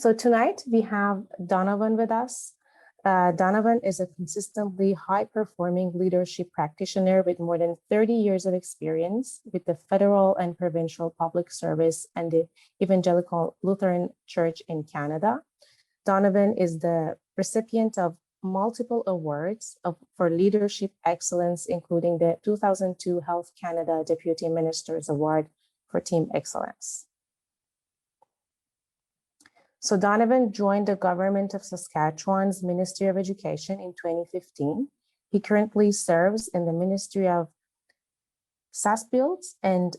So tonight we have Donovan with us. Donovan is a consistently high-performing leadership practitioner with more than 30 years of experience with the federal and provincial public service and the Evangelical Lutheran Church in Canada. Donovan is the recipient of multiple awards for leadership excellence, including the 2002 Health Canada Deputy Minister's Award for Team Excellence. So Donovan joined the government of Saskatchewan's Ministry of Education in 2015. He currently serves in the Ministry of SaskBuild and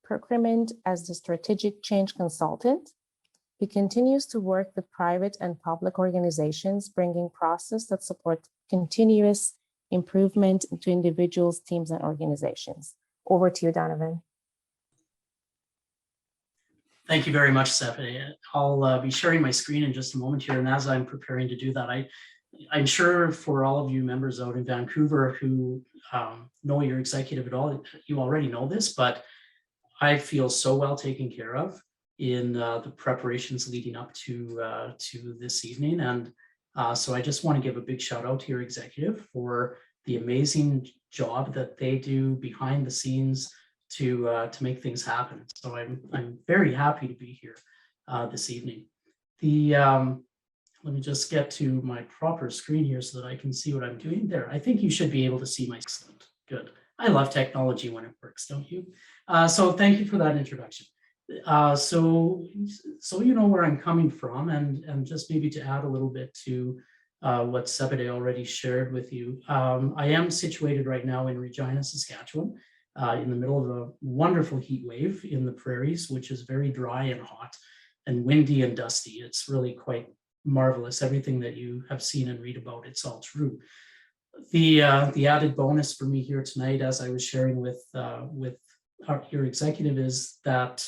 Procurement as the Strategic Change Consultant. He continues to work with private and public organizations, bringing processes that support continuous improvement to individuals, teams, and organizations. Over to you, Donovan. Thank you very much, Stephanie. I'll be sharing my screen in just a moment here, and as I'm preparing to do that, I'm sure for all of you members out in Vancouver who know your executive at all, you already know this, but I feel so well taken care of in the preparations leading up to this evening, and so I just want to give a big shout out to your executive for the amazing job that they do behind the scenes to make things happen. So I'm very happy to be here this evening. Let me just get to my proper screen here so that I can see what I'm doing there. I think you should be able to see my screen. Good. I love technology when it works, don't you? So thank you for that introduction. So you know where I'm coming from, and just maybe to add a little bit to what Sebade already shared with you. I am situated right now in Regina, Saskatchewan, in the middle of a wonderful heat wave in the prairies, which is very dry and hot and windy and dusty. It's really quite marvelous. Everything that you have seen and read about, it's all true. The added bonus for me here tonight, as I was sharing with your executive, is that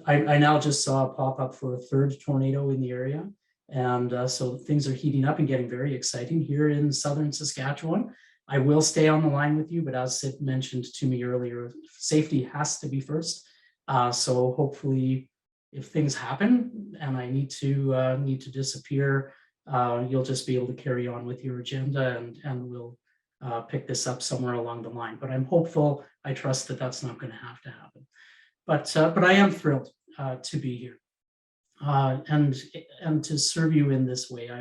I now just saw a pop-up for a third tornado in the area. And so things are heating up and getting very exciting here in southern Saskatchewan. I will stay on the line with you, but as Sid mentioned to me earlier, safety has to be first. So hopefully, if things happen and I need to disappear, you'll just be able to carry on with your agenda, and we'll pick this up somewhere along the line. But I'm hopeful. I trust that that's not going to have to happen. But I am thrilled to be here and to serve you in this way.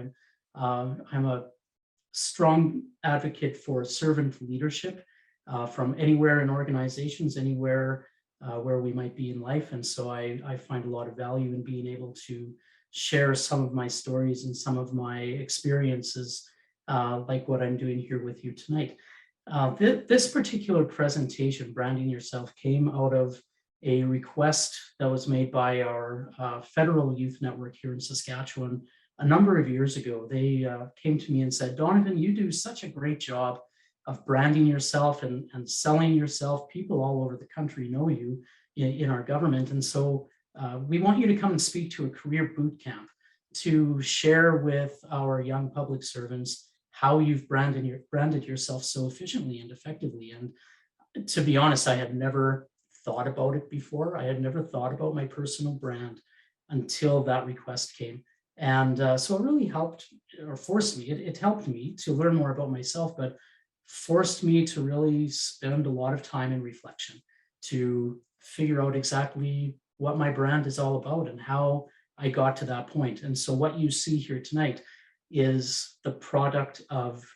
I'm a strong advocate for servant leadership from anywhere in organizations, anywhere where we might be in life. And so I find a lot of value in being able to share some of my stories and some of my experiences, like what I'm doing here with you tonight. This particular presentation, Branding Yourself, came out of a request that was made by our federal youth network here in Saskatchewan a number of years ago. They came to me and said, Donovan, you do such a great job of branding yourself and selling yourself. People all over the country know you in our government. And so we want you to come and speak to a career boot camp to share with our young public servants how you've branded yourself so efficiently and effectively. And to be honest, I had never thought about it before. I had never thought about my personal brand until that request came. And so it really helped, or forced me, it helped me to learn more about myself, but forced me to really spend a lot of time in reflection to figure out exactly what my brand is all about and how I got to that point. And so what you see here tonight is the product of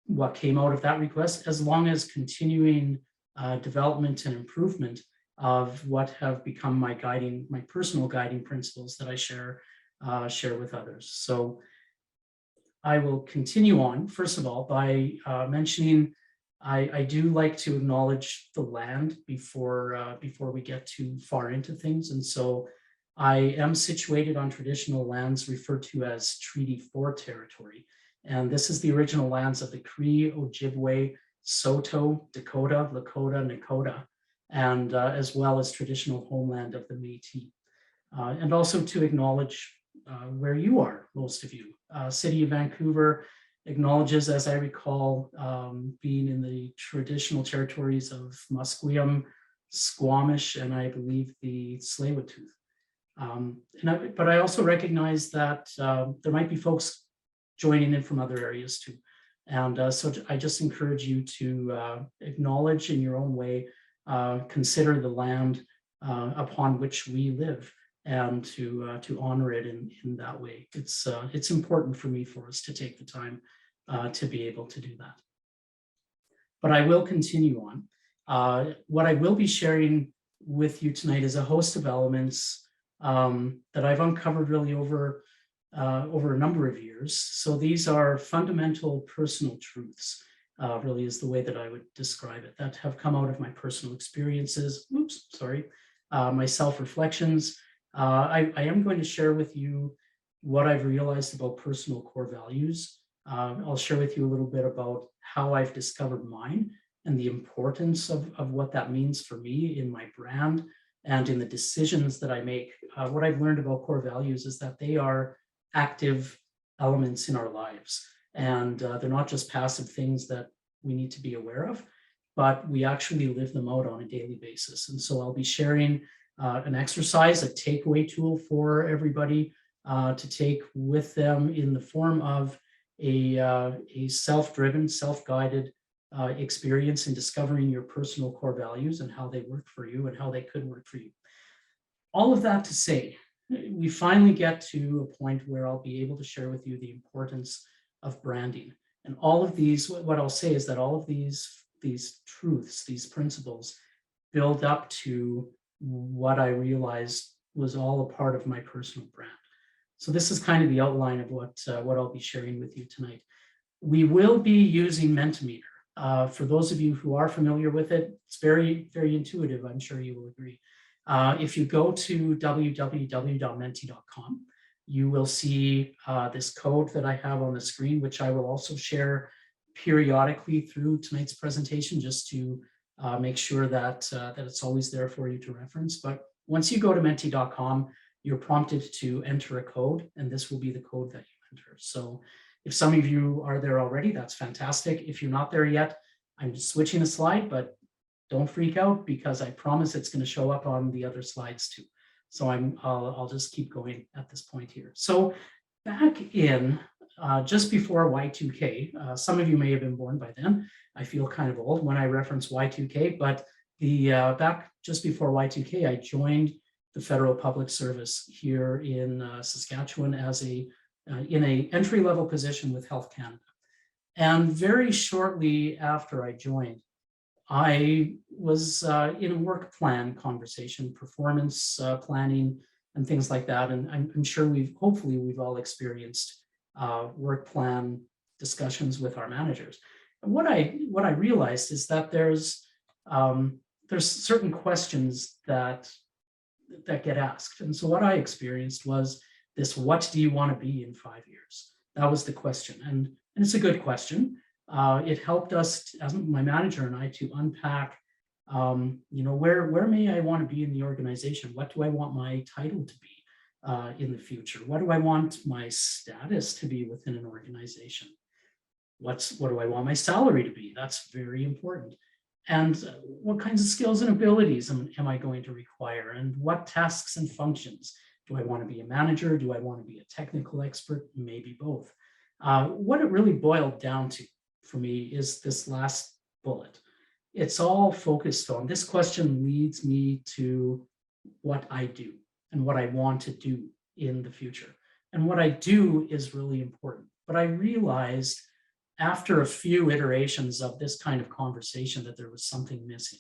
what came out of that request, as long as continuing development and improvement of what have become my personal guiding principles that I share with others. So I will continue on, first of all, by mentioning I do like to acknowledge the land before we get too far into things. And so I am situated on traditional lands referred to as Treaty 4 territory. And this is the original lands of the Cree, Ojibwe, Saulteaux, Dakota, Lakota, Nakota, and as well as traditional homeland of the Métis. And also to acknowledge where you are, most of you. City of Vancouver acknowledges, as I recall, being in the traditional territories of Musqueam, Squamish, and I believe the Tsleil-Waututh. But I also recognize that there might be folks joining in from other areas too. And so I just encourage you to acknowledge in your own way, consider the land upon which we live, and to honor it in that way. It's important for us to take the time to be able to do that. But I will continue on. What I will be sharing with you tonight is a host of elements that I've uncovered really over a number of years. So these are fundamental personal truths, really is the way that I would describe it, that have come out of my personal experiences. Oops, sorry, my self-reflections. I am going to share with you what I've realized about personal core values. I'll share with you a little bit about how I've discovered mine and the importance of what that means for me in my brand and in the decisions that I make. What I've learned about core values is that they are active elements in our lives, and they're not just passive things that we need to be aware of, but we actually live them out on a daily basis. And so I'll be sharing an exercise, a takeaway tool for everybody to take with them in the form of a self-driven, self-guided experience in discovering your personal core values and how they work for you and how they could work for you. All of that to say, we finally get to a point where I'll be able to share with you the importance of branding. And all of these, what I'll say is that all of these truths, these principles, build up to what I realized was all a part of my personal brand. So this is kind of the outline of what I'll be sharing with you tonight. We will be using Mentimeter. For those of you who are familiar with it, it's very, very intuitive. I'm sure you will agree. If you go to www.menti.com, you will see this code that I have on the screen, which I will also share periodically through tonight's presentation, just to make sure that it's always there for you to reference. But once you go to menti.com, you're prompted to enter a code, and this will be the code that you enter. So if some of you are there already, that's fantastic. If you're not there yet, I'm just switching a slide, but don't freak out, because I promise it's going to show up on the other slides too. So I'll just keep going at this point here. So back in just before Y2K, some of you may have been born by then. I feel kind of old when I reference Y2K, but back just before Y2K, I joined the Federal Public Service here in Saskatchewan as in a entry-level position with Health Canada. And very shortly after I joined, I was in a work plan conversation, performance planning, and things like that. And I'm sure hopefully we've all experienced work plan discussions with our managers. And what I realized is that there's certain questions that get asked. And so what I experienced was this: what do you want to be in 5 years? That was the question. And it's a good question. It helped us, as my manager and I, to unpack, where may I want to be in the organization? What do I want my title to be in the future? What do I want my status to be within an organization? What do I want my salary to be? That's very important. And what kinds of skills and abilities am I going to require? And what tasks and functions? Do I want to be a manager? Do I want to be a technical expert? Maybe both. What it really boiled down to for me is this last bullet. It's all focused on, this question leads me to what I do and what I want to do in the future. And what I do is really important. But I realized after a few iterations of this kind of conversation that there was something missing.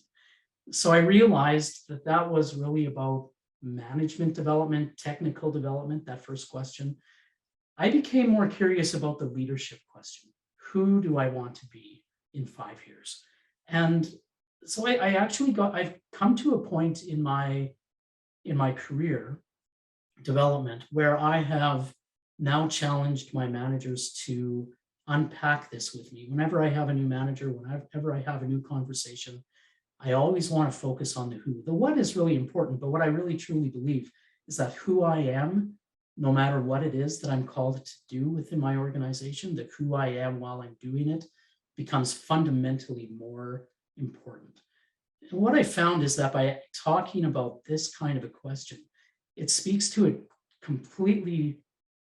So I realized that was really about management development, technical development, that first question. I became more curious about the leadership question. Who do I want to be in 5 years? And so I've come to a point in my career development where I have now challenged my managers to unpack this with me. Whenever I have a new manager, whenever I have a new conversation, I always want to focus on the who. The what is really important, but what I really truly believe is that who I am, no matter what it is that I'm called to do within my organization, that who I am while I'm doing it becomes fundamentally more important. And what I found is that by talking about this kind of a question, it speaks to a completely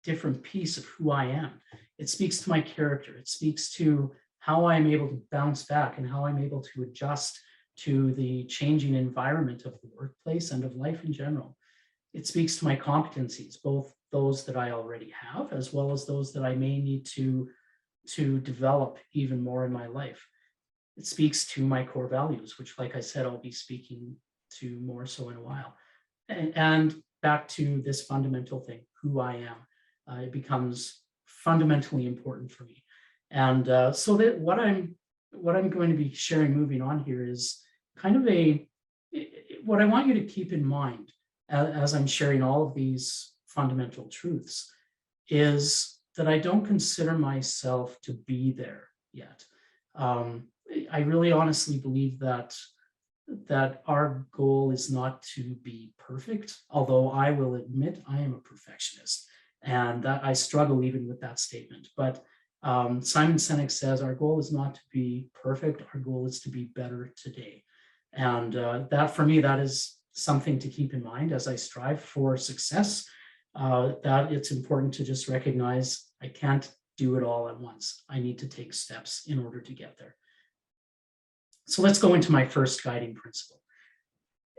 different piece of who I am. It speaks to my character. It speaks to how I'm able to bounce back and how I'm able to adjust to the changing environment of the workplace and of life in general. It speaks to my competencies, both those that I already have, as well as those that I may need to develop even more in my life. It speaks to my core values, which, like I said, I'll be speaking to more so in a while. And back to this fundamental thing, who I am, it becomes fundamentally important for me. And so that what I'm going to be sharing moving on here is kind of what I want you to keep in mind as I'm sharing all of these fundamental truths is that I don't consider myself to be there yet. I really honestly believe that our goal is not to be perfect, although I will admit I am a perfectionist, and that I struggle even with that statement. But Simon Sinek says our goal is not to be perfect, our goal is to be better today. And that for me, that is something to keep in mind as I strive for success, that it's important to just recognize I can't do it all at once. I need to take steps in order to get there. So let's go into my first guiding principle.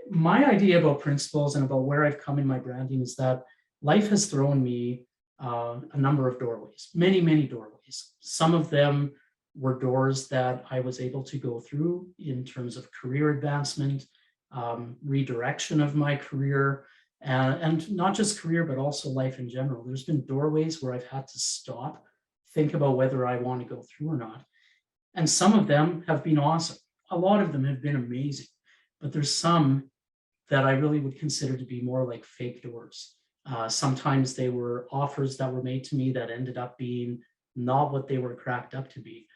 My idea about principles and about where I've come in my branding is that life has thrown me a number of doorways, many, many doorways. Some of them were doors that I was able to go through in terms of career advancement, redirection of my career, and not just career, but also life in general. There's been doorways where I've had to stop, think about whether I want to go through or not. And some of them have been awesome. A lot of them have been amazing, but there's some that I really would consider to be more like fake doors. Sometimes they were offers that were made to me that ended up being not what they were cracked up to be.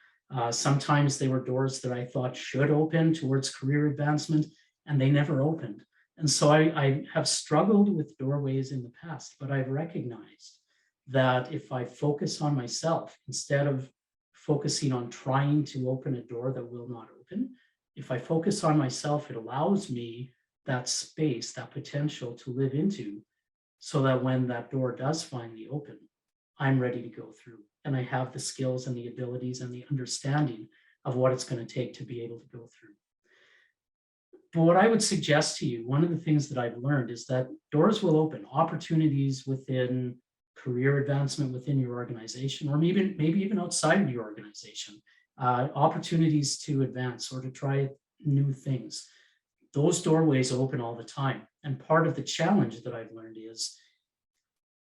Sometimes they were doors that I thought should open towards career advancement, and they never opened. And so I have struggled with doorways in the past, but I've recognized that if I focus on myself, instead of focusing on trying to open a door that will not open, if I focus on myself, it allows me that space, that potential to live into, so that when that door does finally open, I'm ready to go through. And I have the skills and the abilities and the understanding of what it's going to take to be able to go through. But what I would suggest to you, one of the things that I've learned is that doors will open, opportunities within career advancement within your organization, or maybe even outside of your organization, opportunities to advance or to try new things. Those doorways open all the time. And part of the challenge that I've learned is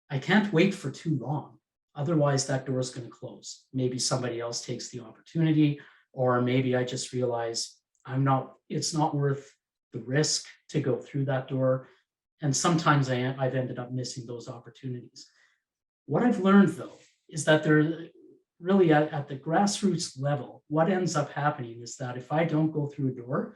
I can't wait for too long. Otherwise, that door is going to close. Maybe somebody else takes the opportunity, or maybe I just realize it's not worth the risk to go through that door. And sometimes I've ended up missing those opportunities. What I've learned, though, is that there really at the grassroots level, what ends up happening is that if I don't go through a door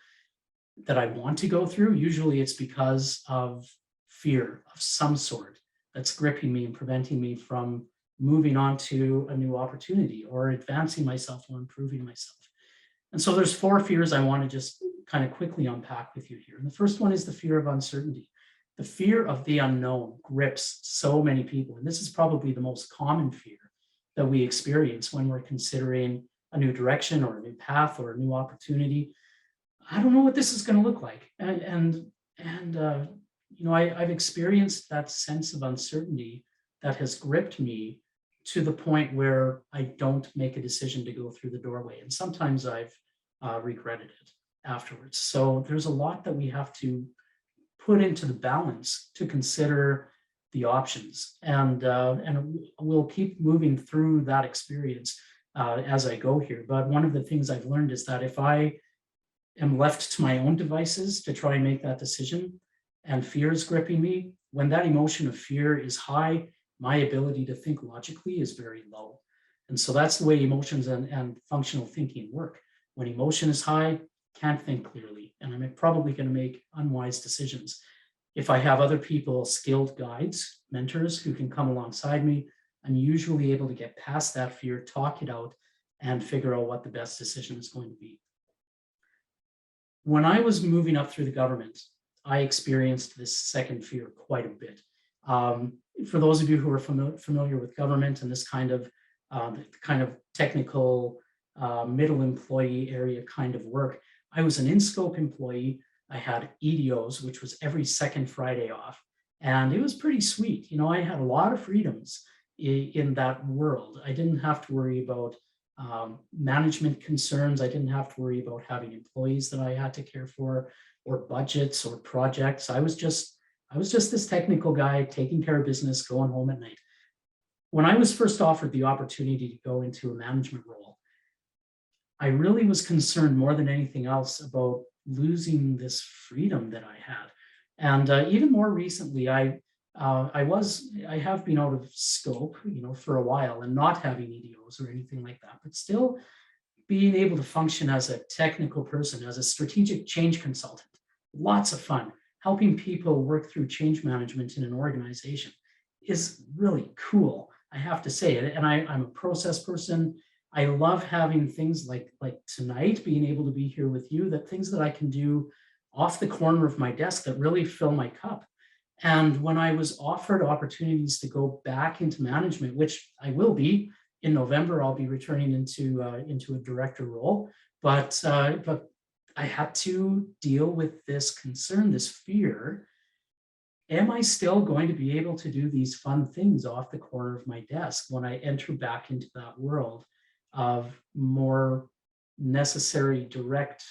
that I want to go through, usually it's because of fear of some sort that's gripping me and preventing me from moving on to a new opportunity or advancing myself or improving myself. And so there's 4 fears I want to just kind of quickly unpack with you here. And the first one is the fear of uncertainty. The fear of the unknown grips so many people. And this is probably the most common fear that we experience when we're considering a new direction or a new path or a new opportunity. I don't know what this is going to look like. And I've experienced that sense of uncertainty that has gripped me to the point where I don't make a decision to go through the doorway. And sometimes I've regretted it afterwards. So there's a lot that we have to put into the balance to consider the options. And we'll keep moving through that experience as I go here. But one of the things I've learned is that if I am left to my own devices to try and make that decision and fear is gripping me, when that emotion of fear is high, my ability to think logically is very low. And so that's the way emotions and functional thinking work. When emotion is high, can't think clearly, and I'm probably going to make unwise decisions. If I have other people, skilled guides, mentors who can come alongside me, I'm usually able to get past that fear, talk it out, and figure out what the best decision is going to be. When I was moving up through the government, I experienced this second fear quite a bit. For those of you who are familiar with government and this kind of technical middle employee area kind of work, I was an in-scope employee. I had EDOs, which was every second Friday off. And it was pretty sweet. You know, I had a lot of freedoms in that world. I didn't have to worry about management concerns. I didn't have to worry about having employees that I had to care for, or budgets or projects. I was just this technical guy taking care of business, going home at night. When I was first offered the opportunity to go into a management role, I really was concerned more than anything else about losing this freedom that I had. And even more recently, I have been out of scope, you know, for a while, and not having EDOs or anything like that, but still being able to function as a technical person, as a strategic change consultant. Lots of fun. Helping people work through change management in an organization is really cool, I have to say. And I'm a process person. I love having things like tonight, being able to be here with you, that things that I can do off the corner of my desk that really fill my cup. And when I was offered opportunities to go back into management, which I will be in November, I'll be returning into a director role. But I had to deal with this concern, this fear. Am I still going to be able to do these fun things off the corner of my desk when I enter back into that world of more necessary direct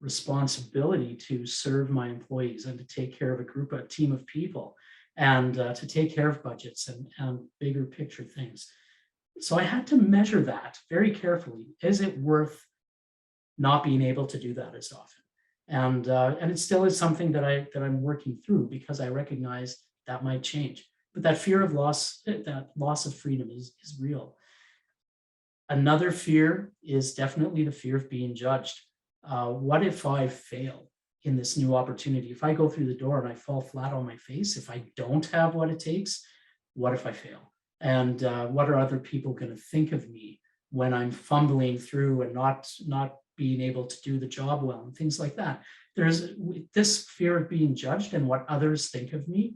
responsibility to serve my employees and to take care of a team of people, and to take care of budgets and bigger picture things? So I had to measure that very carefully. Is it worth not being able to do that as often? And it still is something that I'm working through, because I recognize that might change. But that fear of loss, that loss of freedom is real. Another fear is definitely the fear of being judged. What if I fail in this new opportunity? If I go through the door and I fall flat on my face, if I don't have what it takes, what if I fail? And what are other people going to think of me when I'm fumbling through and not being able to do the job well, and things like that? There's this fear of being judged and what others think of me.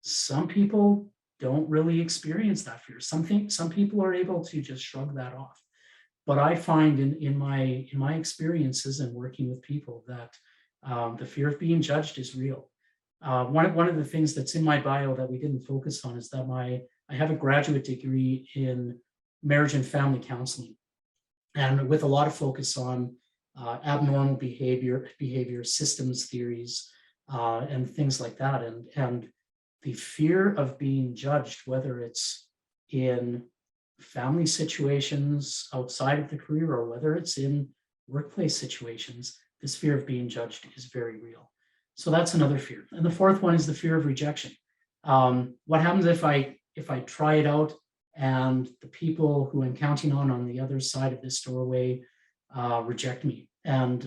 Some people don't really experience that fear. Some people are able to just shrug that off. But I find in my experiences and working with people that the fear of being judged is real. One of the things that's in my bio that we didn't focus on is that I have a graduate degree in marriage and family counseling, and with a lot of focus on abnormal behavior systems theories, and things like that. And the fear of being judged, whether it's in family situations outside of the career or whether it's in workplace situations, this fear of being judged is very real. So that's another fear. And the fourth one is the fear of rejection. What happens if I try it out and the people who I'm counting on the other side of this doorway reject me? And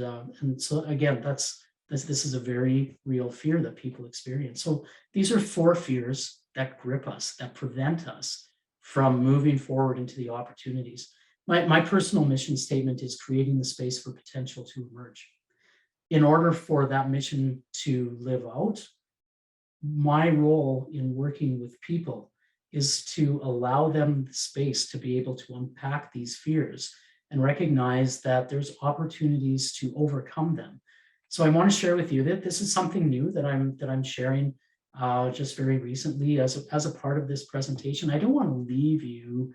so again, this is a very real fear that people experience. So these are four fears that grip us, that prevent us from moving forward into the opportunities. My personal mission statement is creating the space for potential to emerge. In order for that mission to live out, my role in working with people is to allow them the space to be able to unpack these fears and recognize that there's opportunities to overcome them. So I want to share with you that this is something new that I'm sharing just very recently as a part of this presentation. I don't want to leave you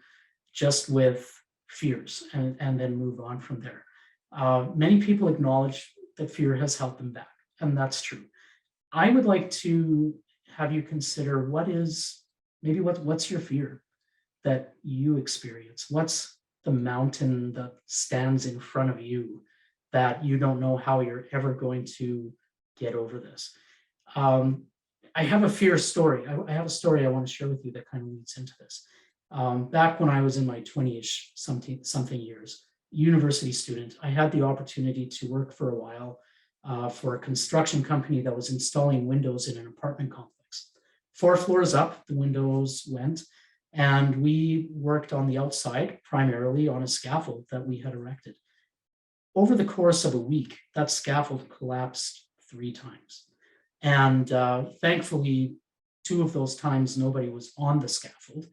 just with fears and then move on from there. Many people acknowledge that fear has held them back, and that's true. I would like to have you consider what's your fear that you experience? What's the mountain that stands in front of you that you don't know how you're ever going to get over this? I have a fear story. I have a story I want to share with you that kind of leads into this. Back when I was in my 20-ish something years, university student, I had the opportunity to work for a while for a construction company that was installing windows in an apartment complex. 4 floors up, the windows went, and we worked on the outside, primarily on a scaffold that we had erected. Over the course of a week, that scaffold collapsed 3 times. And thankfully, 2 of those times, nobody was on the scaffold,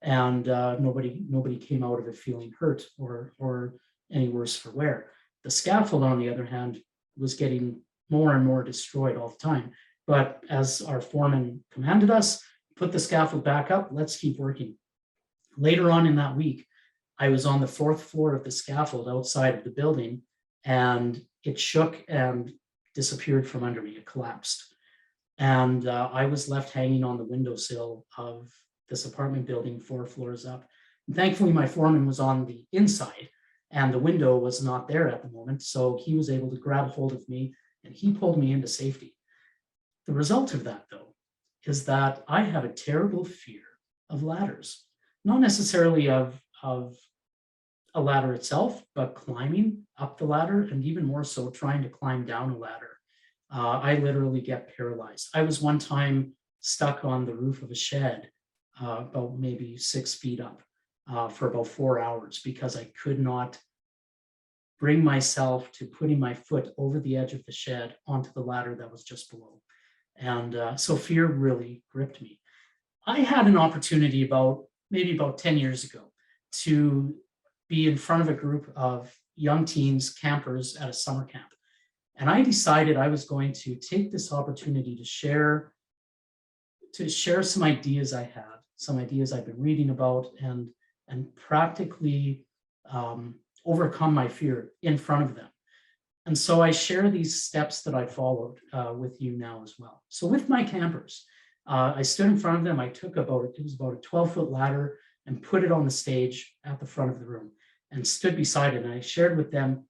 and nobody came out of it feeling hurt or any worse for wear. The scaffold, on the other hand, was getting more and more destroyed all the time. But as our foreman commanded us, put the scaffold back up, let's keep working. Later on in that week, I was on the 4th floor of the scaffold outside of the building, and it shook and disappeared from under me. It collapsed. And I was left hanging on the windowsill of this apartment building 4 floors up. And thankfully, my foreman was on the inside, and the window was not there at the moment. So he was able to grab hold of me, and he pulled me into safety. The result of that, though, is that I have a terrible fear of ladders, not necessarily of a ladder itself, but climbing up the ladder, and even more so trying to climb down a ladder. I literally get paralyzed. I was one time stuck on the roof of a shed, about maybe 6 feet up, for about 4 hours, because I could not bring myself to putting my foot over the edge of the shed onto the ladder that was just below. And so fear really gripped me. I had an opportunity maybe about 10 years ago to be in front of a group of young teens, campers at a summer camp. And I decided I was going to take this opportunity to share some ideas I had, some ideas I've been reading about, and practically overcome my fear in front of them. And so I share these steps that I followed with you now as well. So with my campers, I stood in front of them. I took it was about a 12-foot ladder, and put it on the stage at the front of the room and stood beside it. And I shared with them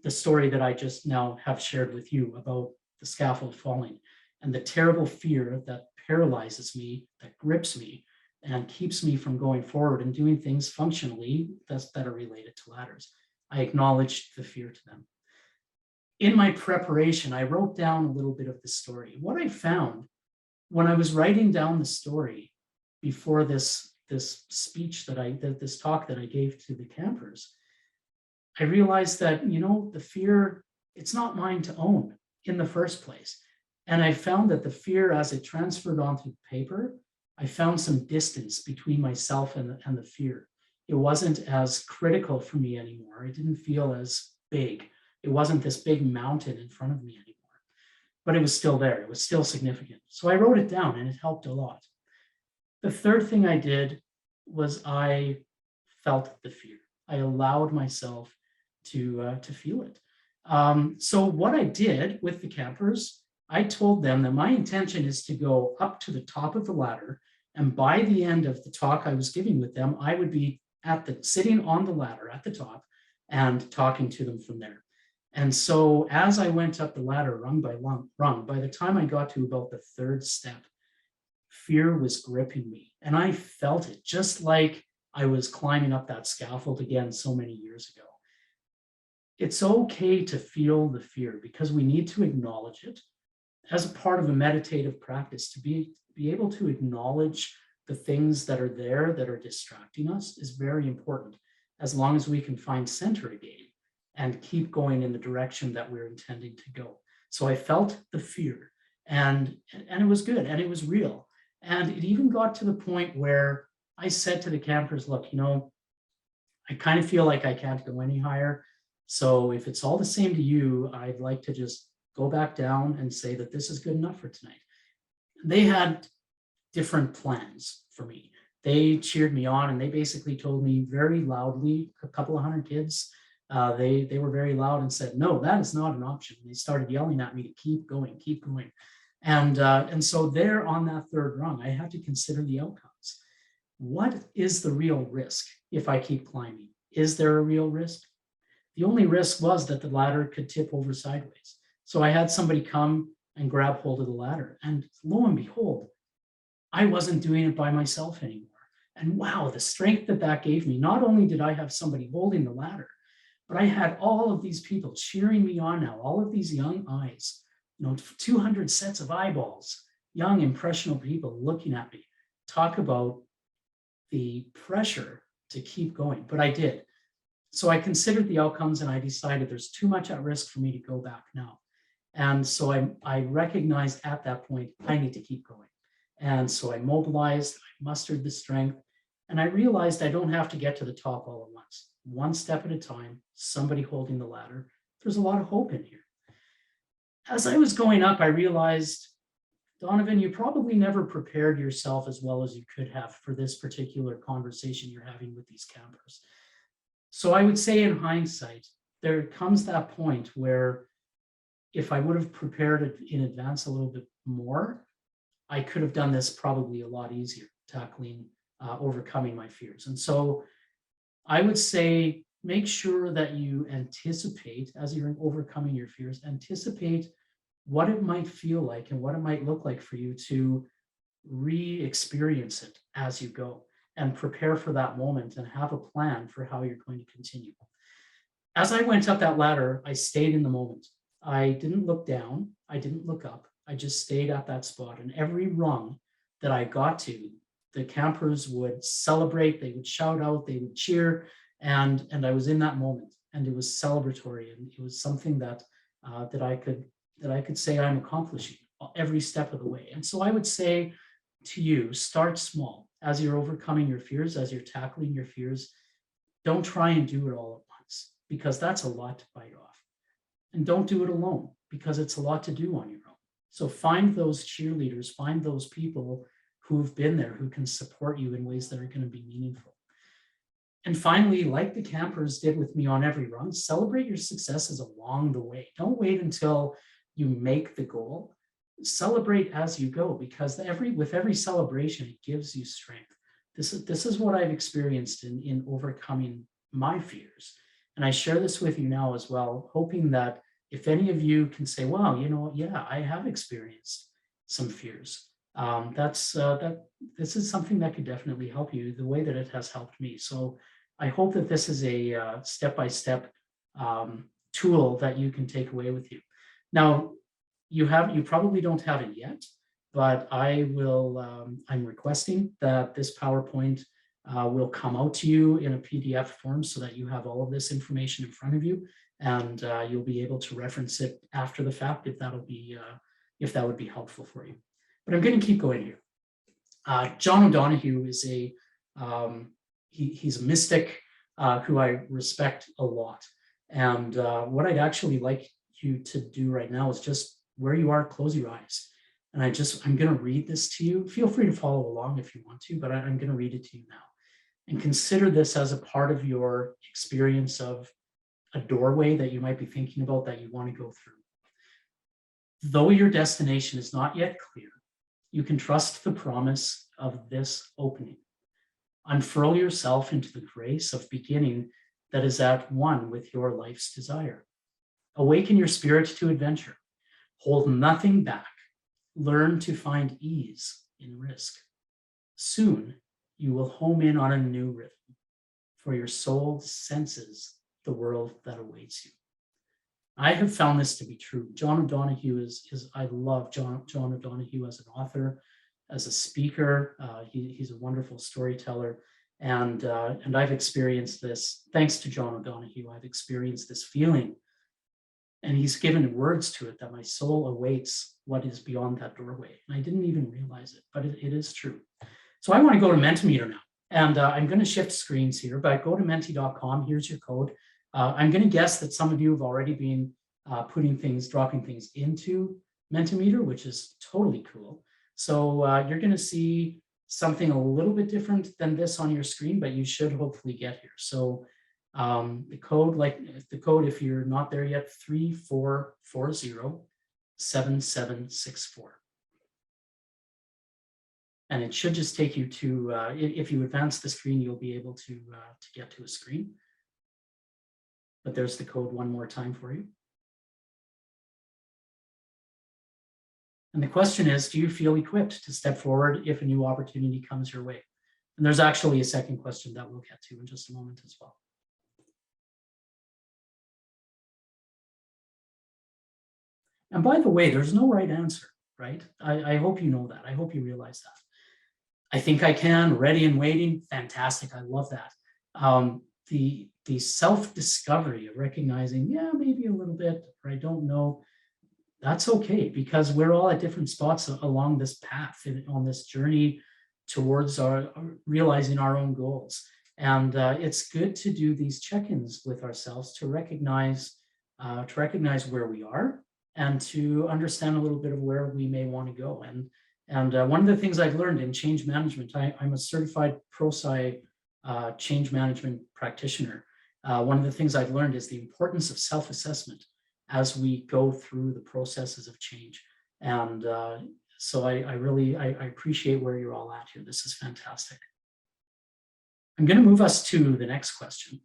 the story that I just now have shared with you about the scaffold falling and the terrible fear that paralyzes me, that grips me, and keeps me from going forward and doing things functionally that are related to ladders. I acknowledged the fear to them. In my preparation, I wrote down a little bit of the story. What I found when I was writing down the story before this speech this talk that I gave to the campers, I realized that, the fear, it's not mine to own in the first place. And I found that the fear, as it transferred onto paper, I found some distance between myself and the fear. It wasn't as critical for me anymore. It didn't feel as big. It wasn't this big mountain in front of me anymore, but it was still there. It was still significant. So I wrote it down, and it helped a lot. The third thing I did was I felt the fear. I allowed myself to feel it. So what I did with the campers, I told them that my intention is to go up to the top of the ladder, and by the end of the talk I was giving with them, I would be sitting on the ladder at the top and talking to them from there. And so as I went up the ladder rung by rung, by the time I got to about the 3rd step, fear was gripping me, and I felt it just like I was climbing up that scaffold again so many years ago. It's okay to feel the fear, because we need to acknowledge it as a part of a meditative practice. To be able to acknowledge the things that are there that are distracting us is very important, as long as we can find center again and keep going in the direction that we're intending to go. So I felt the fear, and it was good, and it was real. And it even got to the point where I said to the campers, look, I kind of feel like I can't go any higher. So if it's all the same to you, I'd like to just go back down and say that this is good enough for tonight. They had different plans for me. They cheered me on, and they basically told me very loudly, a couple of 100 kids, they were very loud and said, no, that is not an option. They started yelling at me to keep going, keep going. And so there on that 3rd rung, I had to consider the outcomes. What is the real risk if I keep climbing? Is there a real risk? The only risk was that the ladder could tip over sideways. So I had somebody come and grab hold of the ladder, and lo and behold, I wasn't doing it by myself anymore. And wow, the strength that gave me. Not only did I have somebody holding the ladder, but I had all of these people cheering me on now, all of these young eyes, 200 sets of eyeballs, young, impressionable people looking at me. Talk about the pressure to keep going, but I did. So I considered the outcomes, and I decided there's too much at risk for me to go back now. And so I recognized at that point, I need to keep going. And so I mobilized, I mustered the strength, and I realized I don't have to get to the top all at once. One step at a time, somebody holding the ladder. There's a lot of hope in here. As I was going up, I realized, Donovan, you probably never prepared yourself as well as you could have for this particular conversation you're having with these campers. So I would say in hindsight, there comes that point where if I would have prepared it in advance a little bit more, I could have done this probably a lot easier, tackling, overcoming my fears. And so I would say, make sure that you anticipate, as you're overcoming your fears, anticipate what it might feel like and what it might look like for you to re-experience it as you go, and prepare for that moment and have a plan for how you're going to continue. As I went up that ladder, I stayed in the moment. I didn't look down, I didn't look up, I just stayed at that spot. And every rung that I got to, the campers would celebrate, they would shout out, they would cheer, and I was in that moment, and it was celebratory, and it was something that that I could say I'm accomplishing every step of the way. And so I would say to you, start small as you're overcoming your fears, as you're tackling your fears. Don't try and do it all at once, because that's a lot to bite off. And don't do it alone, because it's a lot to do on your own. So find those cheerleaders, find those people who've been there, who can support you in ways that are going to be meaningful. And finally, like the campers did with me on every run, celebrate your successes along the way. Don't wait until you make the goal. Celebrate as you go, because with every celebration, it gives you strength. This is what I've experienced in overcoming my fears. And I share this with you now as well, hoping that if any of you can say, wow, yeah, I have experienced some fears. This is something that could definitely help you the way that it has helped me. So I hope that this is a step-by-step tool that you can take away with you. Now, you probably don't have it yet, but I'm requesting that this PowerPoint will come out to you in a PDF form so that you have all of this information in front of you, and you'll be able to reference it after the fact if that would be helpful for you. But I'm going to keep going here. John O'Donohue is he's a mystic who I respect a lot. And what I'd actually like you to do right now is just where you are, close your eyes. And I'm going to read this to you. Feel free to follow along if you want to, but I'm going to read it to you now. And consider this as a part of your experience of a doorway that you might be thinking about that you want to go through. Though your destination is not yet clear, you can trust the promise of this opening. Unfurl yourself into the grace of beginning that is at one with your life's desire. Awaken your spirit to adventure. Hold nothing back. Learn to find ease in risk. Soon, you will home in on a new rhythm, for your soul senses the world that awaits you. I have found this to be true. John O'Donohue I love John O'Donohue as an author, as a speaker. He's a wonderful storyteller. And I've experienced this, thanks to John O'Donohue, I've experienced this feeling. And he's given words to it that my soul awaits what is beyond that doorway. And I didn't even realize it, but it is true. So I want to go to Mentimeter now. And I'm going to shift screens here, but go to menti.com. Here's your code. I'm going to guess that some of you have already been dropping things into Mentimeter, which is totally cool. So you're going to see something a little bit different than this on your screen, but you should hopefully get here. So the code, if you're not there yet, 34407764. And it should just take you to, if you advance the screen, you'll be able to get to a screen. But there's the code one more time for you. And the question is, do you feel equipped to step forward if a new opportunity comes your way? And there's actually a second question that we'll get to in just a moment as well. And by the way, there's no right answer, right? I hope you know that. I hope you realize that. I think I can, ready and waiting, fantastic. I love that. The self-discovery of recognizing, yeah, maybe a little bit, or I don't know. that's okay, because we're all at different spots along this path on this journey towards realizing our own goals. And it's good to do these check-ins with ourselves to recognize where we are and to understand a little bit of where we may want to go. And one of the things I've learned in change management, I'm a certified ProSci change management practitioner. One of the things I've learned is the importance of self-assessment as we go through the processes of change. And so I really appreciate where you're all at here. This is fantastic. I'm going to move us to the next question,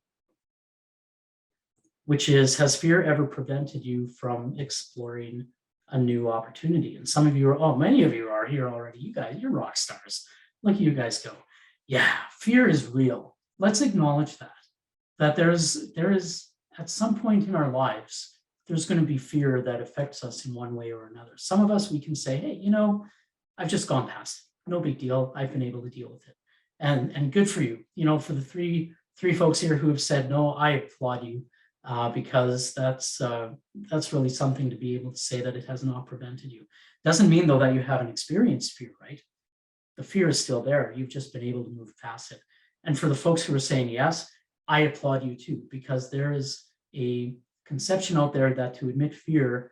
which is, has fear ever prevented you from exploring a new opportunity? And some of you are, many of you are here already. You guys, you're rock stars. Look at you guys go. Yeah, fear is real. Let's acknowledge that there is at some point in our lives, there's going to be fear that affects us in one way or another. Some of us, we can say, hey, I've just gone past it. No big deal. I've been able to deal with it. And good for you. For the three folks here who have said no, I applaud you, because that's really something to be able to say that it has not prevented you. Doesn't mean though that you haven't experienced fear, right? The fear is still there. You've just been able to move past it. And for the folks who are saying yes, I applaud you too, because there is a conception out there that to admit fear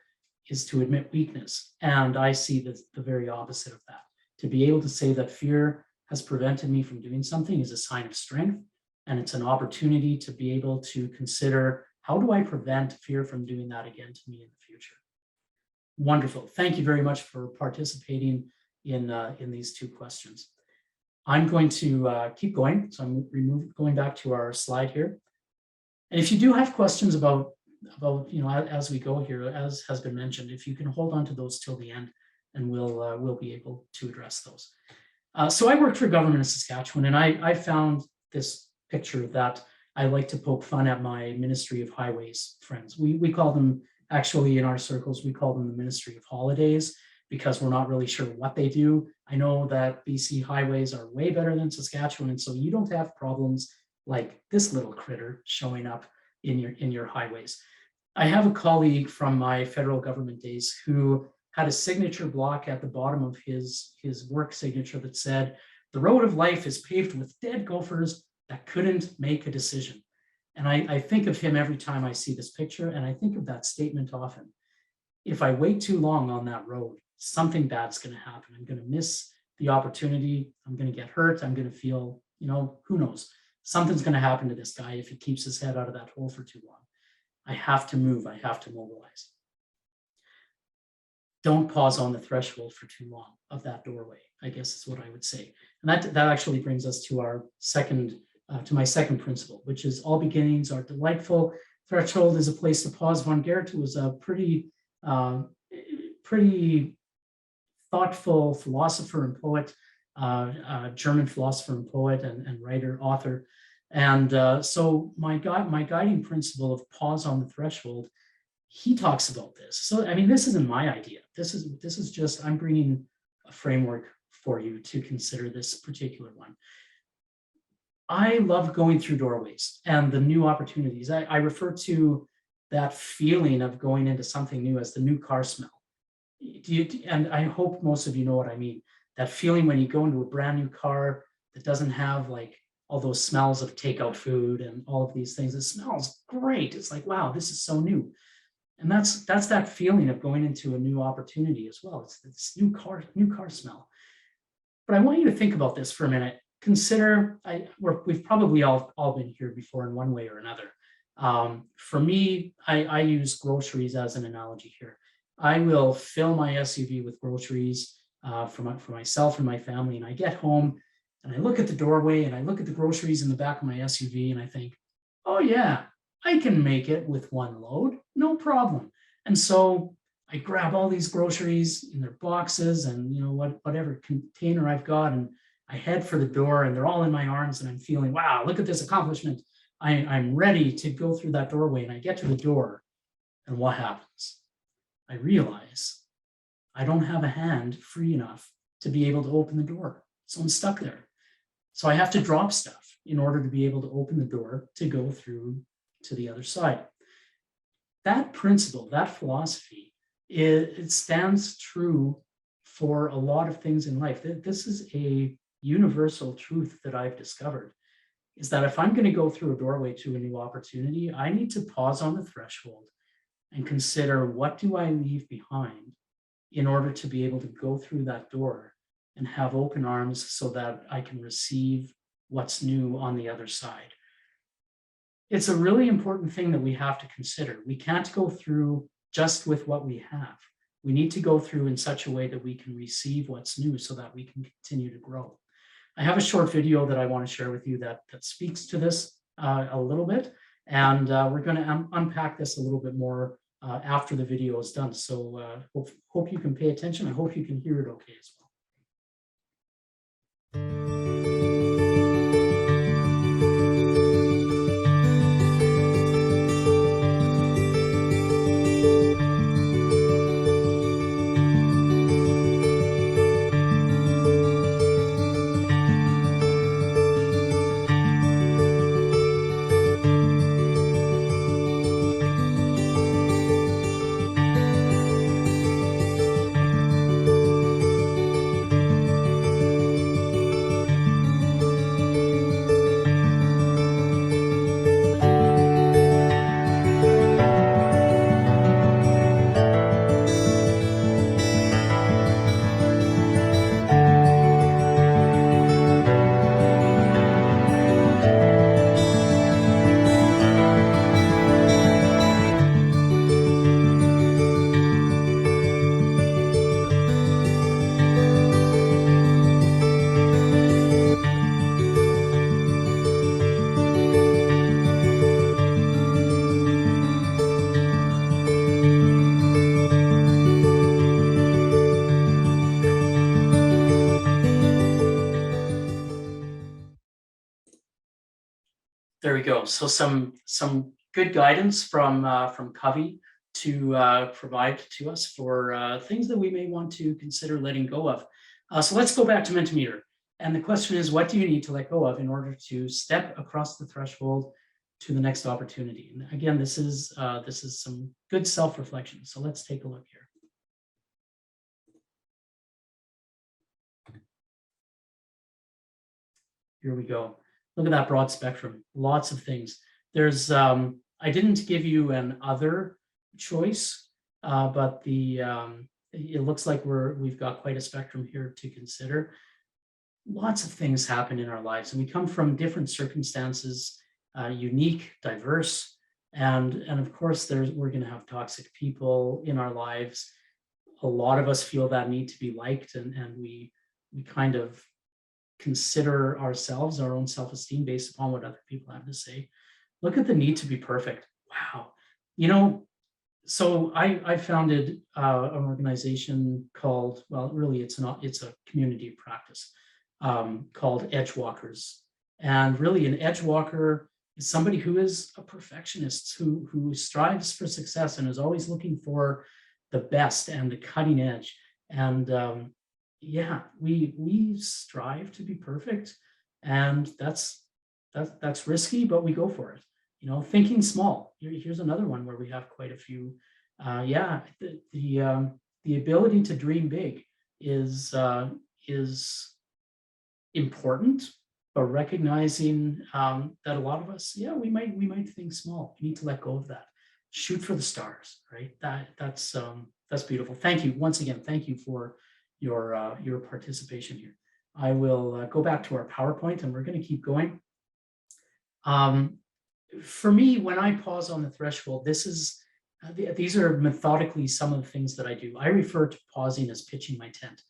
is to admit weakness. And I see the very opposite of that. To be able to say that fear has prevented me from doing something is a sign of strength. And it's an opportunity to be able to consider, how do I prevent fear from doing that again to me in the future? Wonderful. Thank you very much for participating in these two questions. I'm going to keep going. So I'm going back to our slide here. And if you do have questions about as we go here, as has been mentioned, if you can hold on to those till the end, and we'll be able to address those. So I worked for government of Saskatchewan, and I found this picture that I like to poke fun at my Ministry of Highways friends. We call them, actually in our circles, we call them the Ministry of Holidays, because we're not really sure what they do. I know that BC highways are way better than Saskatchewan, and so you don't have problems like this little critter showing up in your highways. I have a colleague from my federal government days who had a signature block at the bottom of his work signature that said, "The road of life is paved with dead gophers that couldn't make a decision." And I think of him every time I see this picture, and I think of that statement often. If I wait too long on that road, something bad's going to happen. I'm going to miss the opportunity. I'm going to get hurt. I'm going to feel, who knows? Something's going to happen to this guy if he keeps his head out of that hole for too long. I have to move. I have to mobilize. Don't pause on the threshold for too long of that doorway, I guess is what I would say. And that actually brings us to my second principle, which is all beginnings are delightful. Threshold is a place to pause. Von Goethe was a pretty thoughtful philosopher and poet, German philosopher and poet and writer, author. And so my guiding principle of pause on the threshold, he talks about this. So, I mean, this isn't my idea. This is just, I'm bringing a framework for you to consider this particular one. I love going through doorways and the new opportunities. I refer to that feeling of going into something new as the new car smell. And I hope most of you know what I mean. That feeling when you go into a brand new car that doesn't have like all those smells of takeout food and all of these things. It smells great. It's like, wow, this is so new. And that's that feeling of going into a new opportunity as well. It's this new car smell. But I want you to think about this for a minute. Consider, we've probably all been here before in one way or another. For me, I use groceries as an analogy here. I will fill my SUV with groceries for myself and my family, and I get home and I look at the doorway and I look at the groceries in the back of my SUV and I think, oh yeah, I can make it with one load, no problem. And so I grab all these groceries in their boxes and whatever container I've got, and I head for the door and they're all in my arms and I'm feeling, wow, look at this accomplishment. I'm ready to go through that doorway, and I get to the door, and what happens? I realize I don't have a hand free enough to be able to open the door. So I'm stuck there. So I have to drop stuff in order to be able to open the door to go through to the other side. That principle, that philosophy it stands true for a lot of things in life. This is a universal truth that I've discovered, is that if I'm going to go through a doorway to a new opportunity, I need to pause on the threshold and consider, what do I leave behind in order to be able to go through that door and have open arms so that I can receive what's new on the other side. It's a really important thing that we have to consider. We can't go through just with what we have. We need to go through in such a way that we can receive what's new so that we can continue to grow. I have a short video that I want to share with you that speaks to this a little bit, and we're going to unpack this a little bit more after the video is done. So hope you can pay attention. I hope you can hear it okay as well. There we go. So some good guidance from Covey to provide to us for things that we may want to consider letting go of. So let's go back to Mentimeter. And the question is, what do you need to let go of in order to step across the threshold to the next opportunity? And again, this is some good self-reflection. So let's take a look here. Here we go. Look at that broad spectrum, lots of things. There's, I didn't give you an other choice, but it looks like we've got quite a spectrum here to consider. Lots of things happen in our lives, and we come from different circumstances, unique, diverse, and of course we're going to have toxic people in our lives. A lot of us feel that need to be liked, and we kind of consider ourselves, our own self-esteem based upon what other people have to say. Look at the need to be perfect. Wow. So I founded an organization called, well, really it's a community of practice called Edgewalkers. And really an Edgewalker is somebody who is a perfectionist, who strives for success and is always looking for the best and the cutting edge. And yeah, we strive to be perfect, and that's risky, but we go for it. Thinking small. Here's another one where we have quite a few. Yeah, the ability to dream big is important, but recognizing that a lot of us, yeah, we might think small. You need to let go of that. Shoot for the stars, right? That's beautiful. Thank you once again. Thank you for your participation here. I will go back to our PowerPoint, and we're going to keep going. For me, when I pause on the threshold, these are methodically some of the things that I do. I refer to pausing as pitching my tent.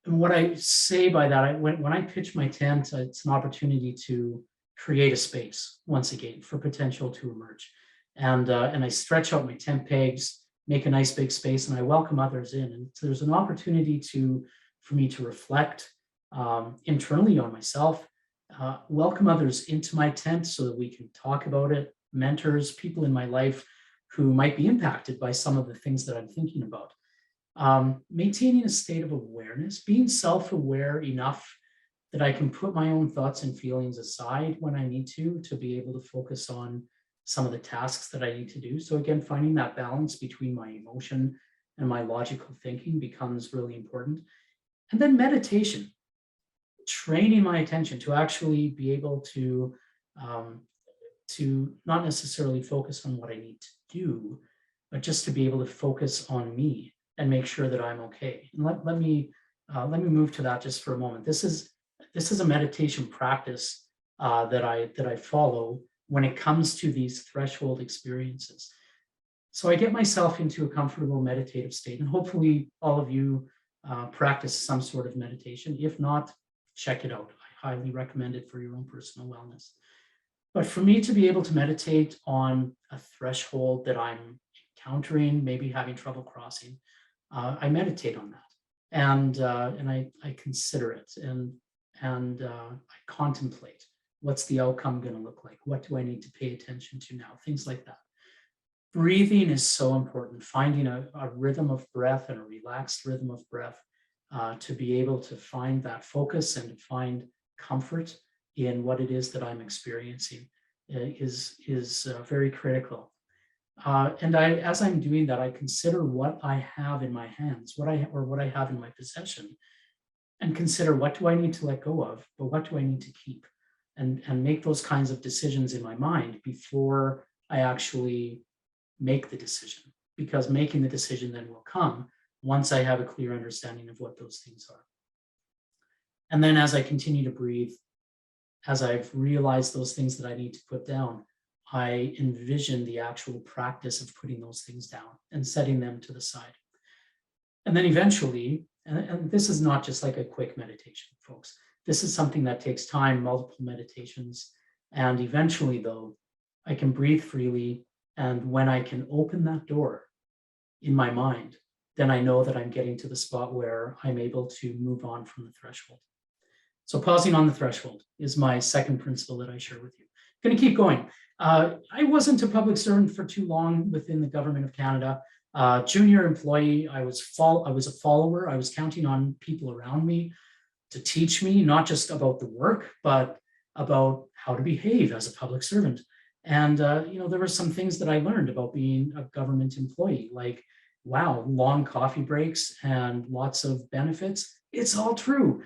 And what I say by that, when I pitch my tent, it's an opportunity to create a space once again for potential to emerge. And I stretch out my tent pegs, make a nice big space, and I welcome others in. And so there's an opportunity for me to reflect internally on myself, welcome others into my tent so that we can talk about it, mentors, people in my life who might be impacted by some of the things that I'm thinking about. Maintaining a state of awareness, being self-aware enough that I can put my own thoughts and feelings aside when I need to be able to focus on some of the tasks that I need to do. So again, finding that balance between my emotion and my logical thinking becomes really important. And then meditation, training my attention to actually be able um, to not necessarily focus on what I need to do, but just to be able to focus on me and make sure that I'm okay. And let me move to that just for a moment. This is a meditation practice that I follow when it comes to these threshold experiences. So I get myself into a comfortable meditative state, and hopefully all of you practice some sort of meditation. If not, check it out. I highly recommend it for your own personal wellness. But for me to be able to meditate on a threshold that I'm encountering, maybe having trouble crossing, I meditate on that, and I consider it, and I contemplate what's the outcome going to look like. What do I need to pay attention to now? Things like that. Breathing is so important. Finding a rhythm of breath and a relaxed rhythm of breath to be able to find that focus and to find comfort in what it is that I'm experiencing is very critical. And as I'm doing that, I consider what I have in my hands, what I have in my possession, and consider what do I need to let go of, but what do I need to keep, and make those kinds of decisions in my mind before I actually make the decision, because making the decision then will come once I have a clear understanding of what those things are. And then as I continue to breathe, as I've realized those things that I need to put down, I envision the actual practice of putting those things down and setting them to the side. And then eventually, and this is not just like a quick meditation, folks. This is something that takes time, multiple meditations. And eventually, though, I can breathe freely. And when I can open that door in my mind, then I know that I'm getting to the spot where I'm able to move on from the threshold. So pausing on the threshold is my second principle that I share with you. Going to keep going. I wasn't a public servant for too long within the government of Canada. Junior employee, I was a follower. I was counting on people around me to teach me not just about the work, but about how to behave as a public servant. And there were some things that I learned about being a government employee, like, wow, long coffee breaks and lots of benefits. It's all true.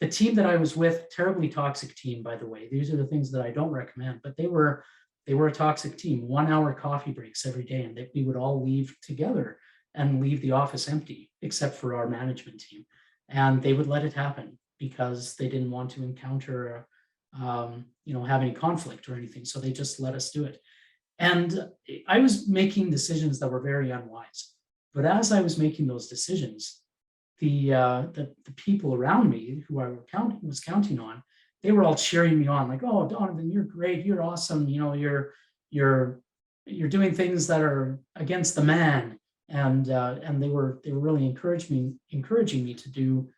The team that I was with, terribly toxic team, by the way. These are the things that I don't recommend, but they were a toxic team. 1 hour coffee breaks every day, and we would all leave together and leave the office empty, except for our management team. And they would let it happen because they didn't want to encounter, have any conflict or anything. So they just let us do it. And I was making decisions that were very unwise. But as I was making those decisions, the people around me who I was counting on, they were all cheering me on, like, "Oh, Donovan, you're great, you're awesome. You're doing things that are against the man," and they were really encouraging me to do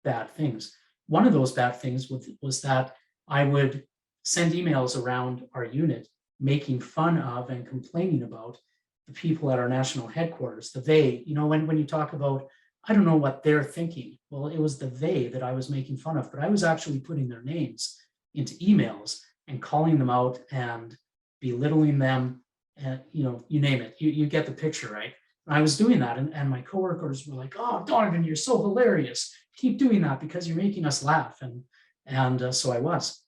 bad things. One of those bad things was that I would send emails around our unit making fun of and complaining about the people at our national headquarters. The they, when you talk about, I don't know what they're thinking. Well, it was the they that I was making fun of, but I was actually putting their names into emails and calling them out and belittling them, and you name it. You get the picture, right? And I was doing that, and my coworkers were like, "Oh, Donovan, you're so hilarious. Keep doing that because you're making us laugh." And so I was.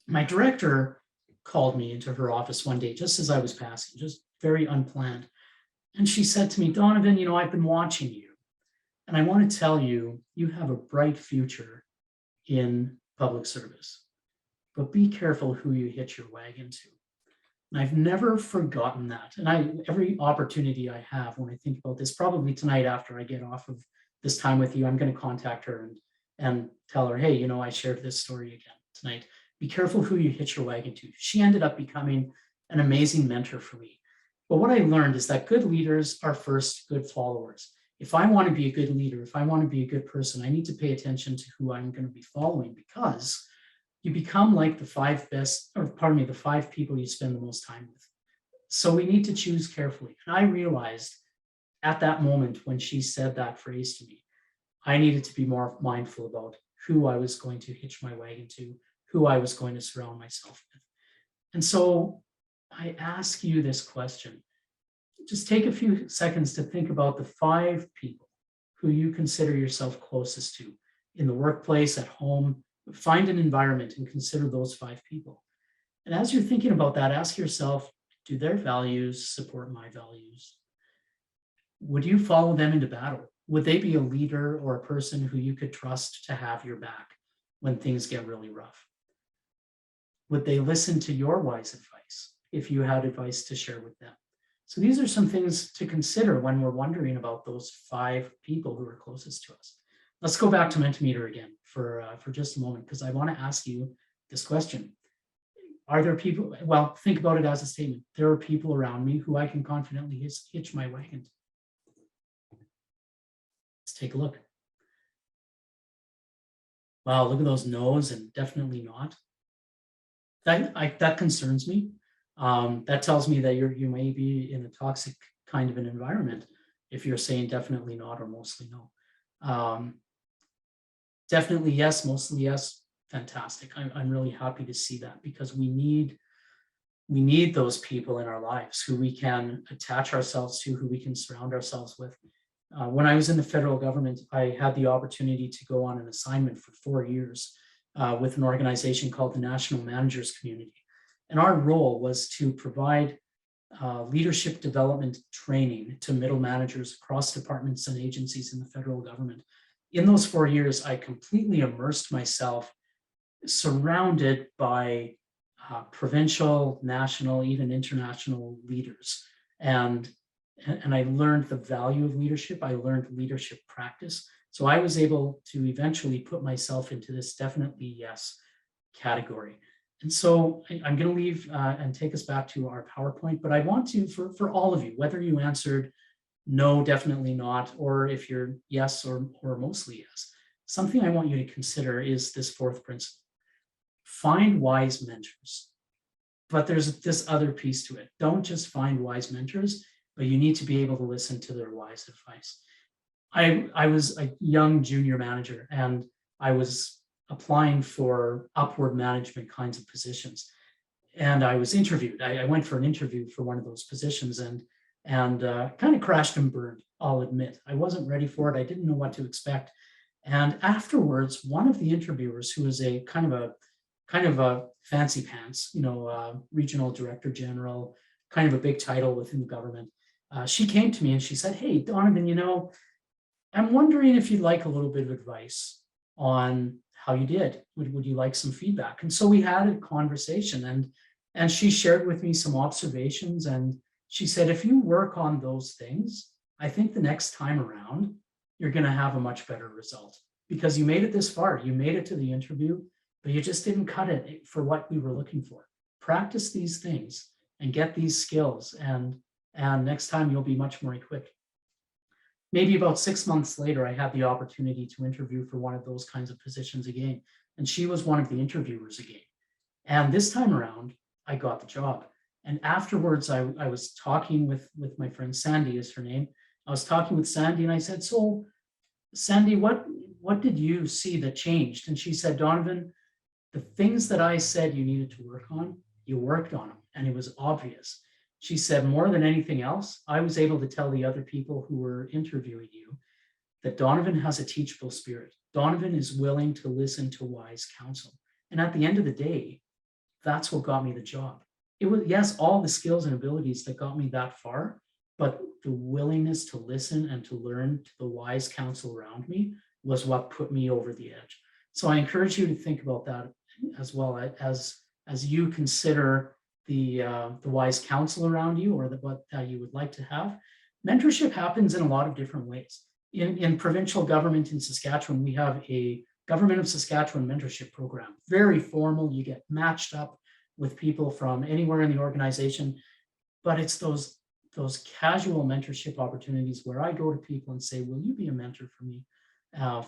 My director called me into her office one day, just as I was passing, just very unplanned. And she said to me, "Donovan, I've been watching you. And I want to tell you, you have a bright future in public service, but be careful who you hitch your wagon to." And I've never forgotten that. And every opportunity I have when I think about this, probably tonight after I get off of this time with you, I'm going to contact her and tell her, "Hey, I shared this story again tonight. Be careful who you hitch your wagon to." She ended up becoming an amazing mentor for me. But what I learned is that good leaders are first good followers. If I want to be a good leader, if I want to be a good person, I need to pay attention to who I'm going to be following, because you become like the the 5 people you spend the most time with. So we need to choose carefully. And I realized at that moment when she said that phrase to me, I needed to be more mindful about who I was going to hitch my wagon to, who I was going to surround myself with. And so I ask you this question. Just take a few seconds to think about the 5 people who you consider yourself closest to in the workplace, at home. Find an environment and consider those 5 people. And as you're thinking about that, ask yourself, do their values support my values? Would you follow them into battle? Would they be a leader or a person who you could trust to have your back when things get really rough? Would they listen to your wise advice if you had advice to share with them? So these are some things to consider when we're wondering about those 5 people who are closest to us. Let's go back to Mentimeter again for just a moment, because I want to ask you this question. Are there people, well, think about it as a statement. There are people around me who I can confidently hitch my wagon to. Let's take a look. Wow, look at those no's and definitely not. That concerns me. That tells me that you may be in a toxic kind of an environment if you're saying definitely not or mostly no. Definitely yes, mostly yes, fantastic. I'm really happy to see that, because we need those people in our lives who we can attach ourselves to, who we can surround ourselves with. When I was in the federal government, I had the opportunity to go on an assignment for 4 years with an organization called the National Managers Community. And our role was to provide leadership development training to middle managers across departments and agencies in the federal government. In those 4 years, I completely immersed myself, surrounded by provincial, national, even international leaders. And I learned the value of leadership. I learned leadership practice. So I was able to eventually put myself into this definitely yes category. And so I'm going to leave and take us back to our PowerPoint, but I want to, for all of you, whether you answered no, definitely not, or if you're yes or mostly yes, something I want you to consider is this 4th principle. Find wise mentors. But there's this other piece to it. Don't just find wise mentors, but you need to be able to listen to their wise advice. I was a young junior manager, and I was applying for upward management kinds of positions. And I was interviewed. I went for an interview for one of those positions, and kind of crashed and burned, I'll admit. I wasn't ready for it. I didn't know what to expect. And afterwards, one of the interviewers, who was a kind of a fancy pants, regional director general, kind of a big title within the government, she came to me and she said, "Hey, Donovan, I'm wondering if you'd like a little bit of advice on how you did. Would you like some feedback?" And so we had a conversation, and she shared with me some observations, and she said, "If you work on those things, I think the next time around, you're going to have a much better result, because you made it this far. You made it to the interview, but you just didn't cut it for what we were looking for. Practice these things and get these skills, and next time you'll be much more equipped." Maybe about 6 months later, I had the opportunity to interview for one of those kinds of positions again. And she was one of the interviewers again. And this time around, I got the job. And afterwards, I was talking with my friend Sandy, is her name. I was talking with Sandy, and I said, "So, Sandy, what did you see that changed?" And she said, "Donovan, the things that I said you needed to work on, you worked on them, and it was obvious." She said, "More than anything else, I was able to tell the other people who were interviewing you that Donovan has a teachable spirit. Donovan is willing to listen to wise counsel." And at the end of the day, that's what got me the job. It was, yes, all the skills and abilities that got me that far, but the willingness to listen and to learn to the wise counsel around me was what put me over the edge. So I encourage you to think about that as well, as you consider the wise counsel around you, or what you would like to have. Mentorship happens in a lot of different ways. In provincial government in Saskatchewan, we have a Government of Saskatchewan mentorship program. Very formal. You get matched up with people from anywhere in the organization, but it's those casual mentorship opportunities where I go to people and say, "Will you be a mentor for me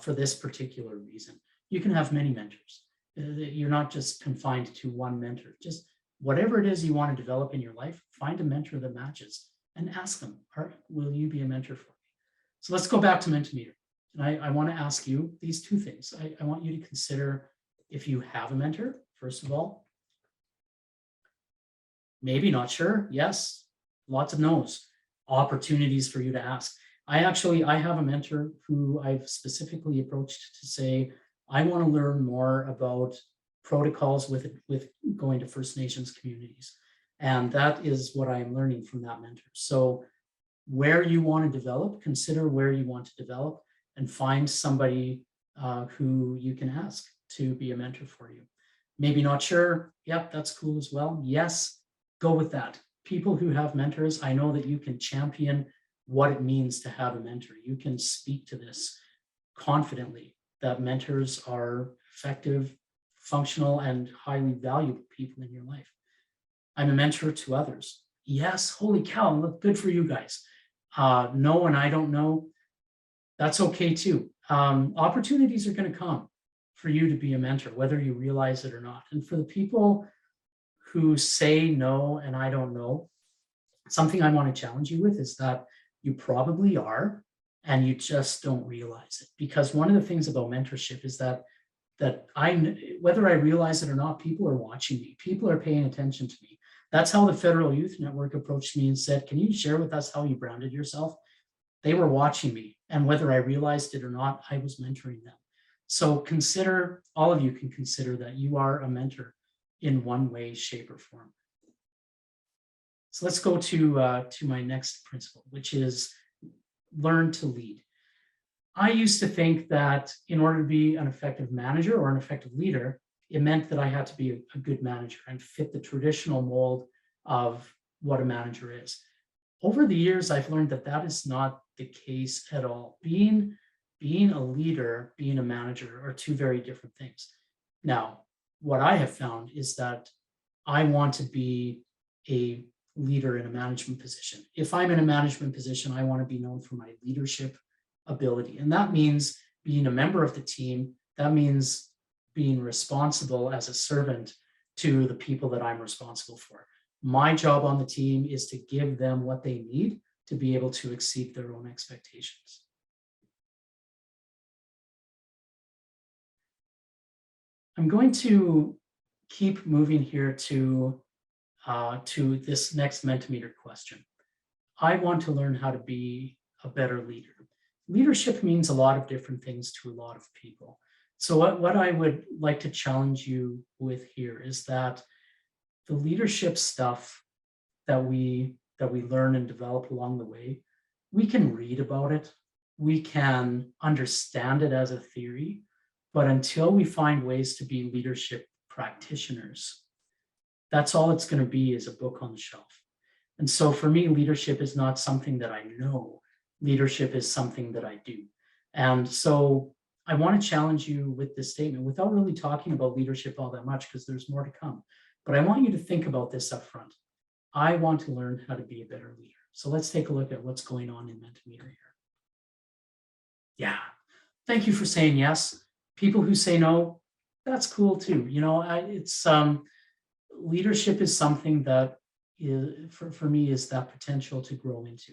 for this particular reason?" You can have many mentors. You're not just confined to one mentor. Just whatever it is you want to develop in your life, find a mentor that matches and ask them, "Will you be a mentor for me?" So let's go back to Mentimeter. And I want to ask you these 2 things. I want you to consider if you have a mentor, first of all. Maybe not sure. Yes. Lots of no's. Opportunities for you to ask. I have a mentor who I've specifically approached to say, I want to learn more about protocols with going to First Nations communities. And that is what I am learning from that mentor. So where you want to develop, consider where you want to develop, and find somebody who you can ask to be a mentor for you. Maybe not sure. Yep, that's cool as well. Yes, go with that. People who have mentors, I know that you can champion what it means to have a mentor. You can speak to this confidently, that mentors are effective, functional, and highly valuable people in your life. I'm a mentor to others. Yes, holy cow, look, good for you guys. No, and I don't know. That's okay too. Opportunities are going to come for you to be a mentor, whether you realize it or not. And for the people who say no, and I don't know, something I want to challenge you with is that you probably are, and you just don't realize it. Because one of the things about mentorship is that whether I realize it or not, people are watching me. People are paying attention to me. That's how the Federal Youth Network approached me and said, can you share with us how you branded yourself? They were watching me, and whether I realized it or not, I was mentoring them. So consider, all of you can consider that you are a mentor in one way, shape, or form. So let's go to my next principle, which is learn to lead. I used to think that in order to be an effective manager or an effective leader, it meant that I had to be a good manager and fit the traditional mold of what a manager is. Over the years, I've learned that that is not the case at all. Being a leader, being a manager are two very different things. Now, what I have found is that I want to be a leader in a management position. If I'm in a management position, I want to be known for my leadership ability. And that means being a member of the team. That means being responsible as a servant to the people that I'm responsible for. My job on the team is to give them what they need to be able to exceed their own expectations. I'm going to keep moving here to this next Mentimeter question. I want to learn how to be a better leader. Leadership means a lot of different things to a lot of people. So what I would like to challenge you with here is that the leadership stuff that we learn and develop along the way, we can read about it, we can understand it as a theory, but until we find ways to be leadership practitioners, that's all it's going to be, is a book on the shelf. And so for me, leadership is not something that I know. Leadership is something that I do. And so I want to challenge you with this statement without really talking about leadership all that much, because there's more to come. But I want you to think about this up front. I want to learn how to be a better leader. So let's take a look at what's going on in Mentimeter here. Yeah, thank you for saying yes. People who say no, that's cool too. You know, it's leadership is something that is, for me, is that potential to grow into.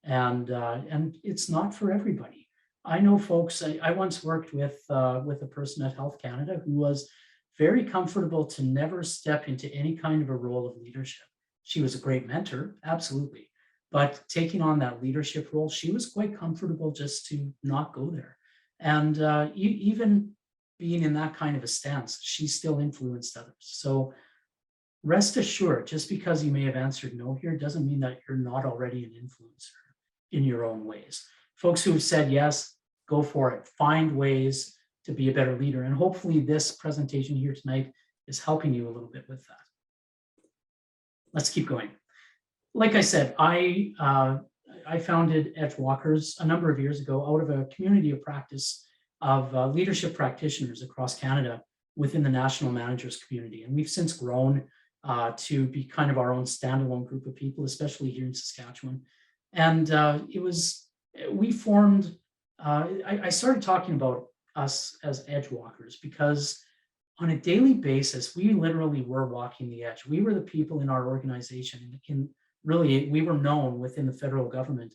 And it's not for everybody. I know folks, I once worked with a person at Health Canada who was very comfortable to never step into any kind of a role of leadership. She was a great mentor, absolutely. But taking on that leadership role, she was quite comfortable just to not go there. And even being in that kind of a stance, she still influenced others. So rest assured, just because you may have answered no here doesn't mean that you're not already an influencer in your own ways. Folks who have said yes, go for it. Find ways to be a better leader. And hopefully this presentation here tonight is helping you a little bit with that. Let's keep going. Like I said, I founded Edgewalkers a number of years ago out of a community of practice of leadership practitioners across Canada within the national managers community. And we've since grown to be kind of our own standalone group of people, especially here in Saskatchewan. And we formed, I started talking about us as Edgewalkers because on a daily basis, we literally were walking the edge. We were the people in our organization, really, we were known within the federal government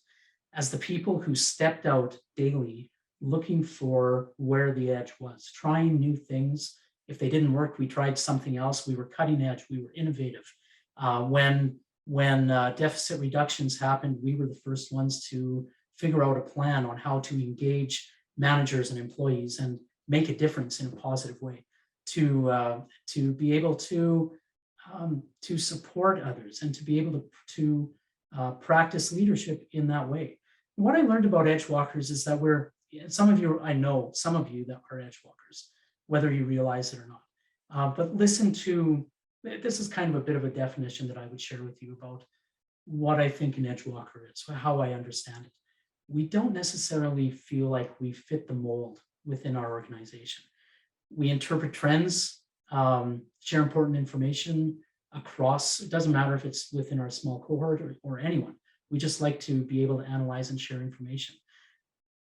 as the people who stepped out daily looking for where the edge was, trying new things. If they didn't work, we tried something else. We were cutting edge, we were innovative. When deficit reductions happened, we were the first ones to figure out a plan on how to engage managers and employees and make a difference in a positive way, to be able to support others and to be able to practice leadership in that way. What I learned about Edgewalkers is that some of you, I know some of you that are Edgewalkers, whether you realize it or not. But listen to, this is kind of a bit of a definition that I would share with you about what I think an Edgewalker is, how I understand it. We don't necessarily feel like we fit the mold within our organization. We interpret trends, share important information across, it doesn't matter if it's within our small cohort or anyone. We just like to be able to analyze and share information.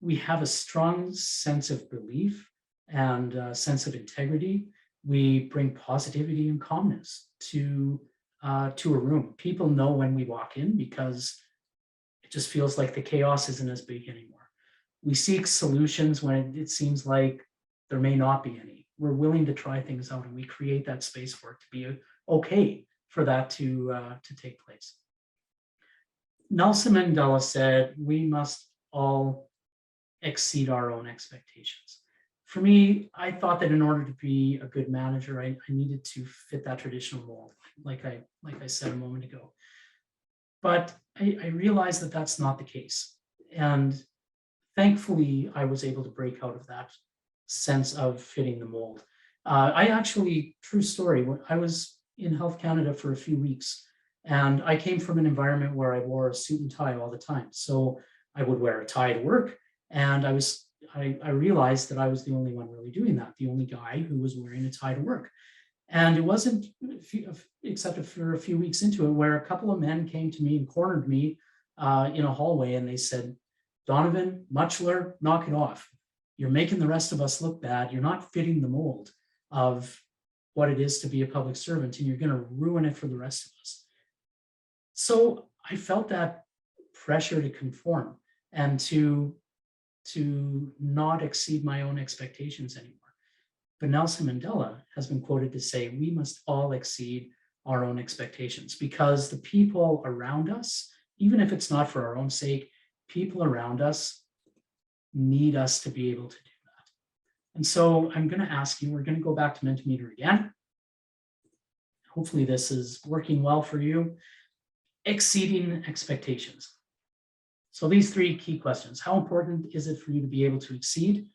We have a strong sense of belief and a sense of integrity. We bring positivity and calmness to a room. People know when we walk in because it just feels like the chaos isn't as big anymore. We seek solutions when it seems like there may not be any. We're willing to try things out, and we create that space for it to be okay for that to take place. Nelson Mandela said, we must all exceed our own expectations. For me, I thought that in order to be a good manager, I needed to fit that traditional mold, like I said a moment ago. But I realized that that's not the case. And thankfully, I was able to break out of that sense of fitting the mold. I actually, true story, I was in Health Canada for a few weeks, and I came from an environment where I wore a suit and tie all the time. So I would wear a tie to work, and I realized that I was the only one really doing that, the only guy who was wearing a tie to work. And it wasn't, except for a few weeks into it, where a couple of men came to me and cornered me in a hallway, and they said, Donovan, Mutchler, knock it off. You're making the rest of us look bad. You're not fitting the mold of what it is to be a public servant, and you're going to ruin it for the rest of us. So I felt that pressure to conform and to not exceed my own expectations anymore. But Nelson Mandela has been quoted to say, we must all exceed our own expectations, because the people around us, even if it's not for our own sake, people around us need us to be able to do that. And so I'm going to ask you, we're going to go back to Mentimeter again. Hopefully this is working well for you. Exceeding expectations. So these three key questions: how important is it for you to be able to exceed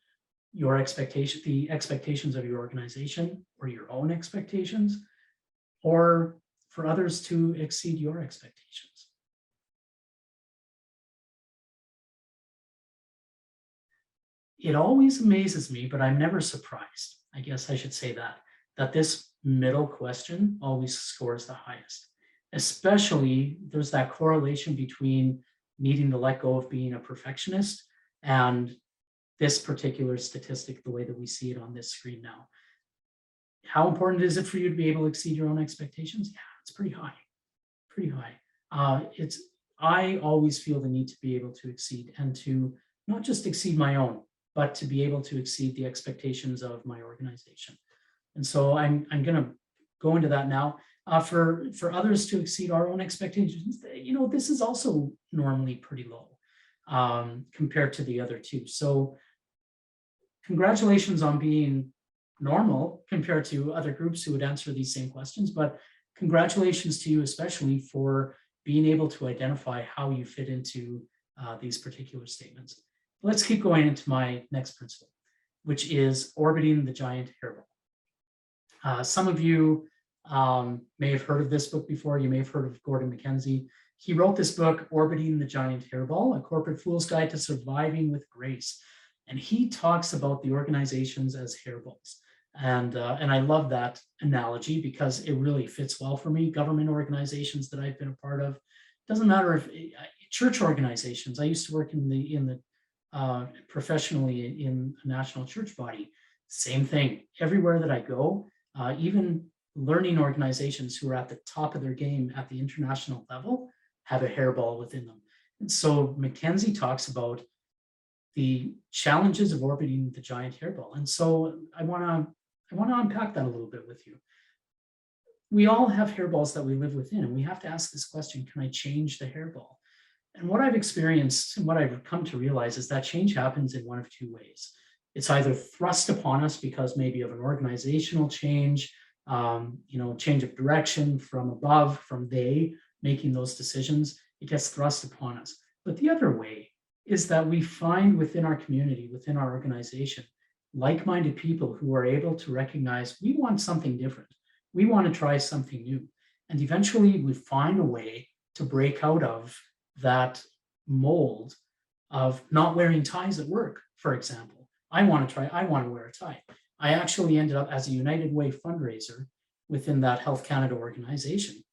your expectation, the expectations of your organization or your own expectations, or for others to exceed your expectations? It always amazes me, but I'm never surprised, I guess I should say that this middle question always scores the highest. Especially, there's that correlation between needing to let go of being a perfectionist and this particular statistic, the way that we see it on this screen now. How important is it for you to be able to exceed your own expectations? Yeah, it's pretty high, pretty high. I always feel the need to be able to exceed, and to not just exceed my own, but to be able to exceed the expectations of my organization. And so I'm going to go into that now. For others to exceed our own expectations, this is also normally pretty low compared to the other two. So congratulations on being normal compared to other groups who would answer these same questions, but congratulations to you especially for being able to identify how you fit into these particular statements. Let's keep going into my next principle, which is orbiting the giant hairball. Some of you may have heard of this book before. You may have heard of Gordon MacKenzie. He wrote this book, Orbiting the Giant Hairball, A Corporate Fool's Guide to Surviving with Grace. And he talks about the organizations as hairballs. And I love that analogy because it really fits well for me. Government organizations that I've been a part of, doesn't matter if church organizations. I used to work professionally in a national church body. Same thing. Everywhere that I go, even learning organizations who are at the top of their game at the international level have a hairball within them. And so MacKenzie talks about the challenges of orbiting the giant hairball. And so I want to unpack that a little bit with you. we all have hairballs that we live within, and we have to ask this question, can I change the hairball? And what I've experienced and what I've come to realize is that change happens in one of two ways. It's either thrust upon us because maybe of an organizational change, change of direction from above, from they making those decisions, it gets thrust upon us. But the other way is that we find within our community, within our organization, like-minded people who are able to recognize we want something different. We want to try something new. And eventually we find a way to break out of that mold of not wearing ties at work, for example. I want to wear a tie. I actually ended up as a United Way fundraiser within that Health Canada organization.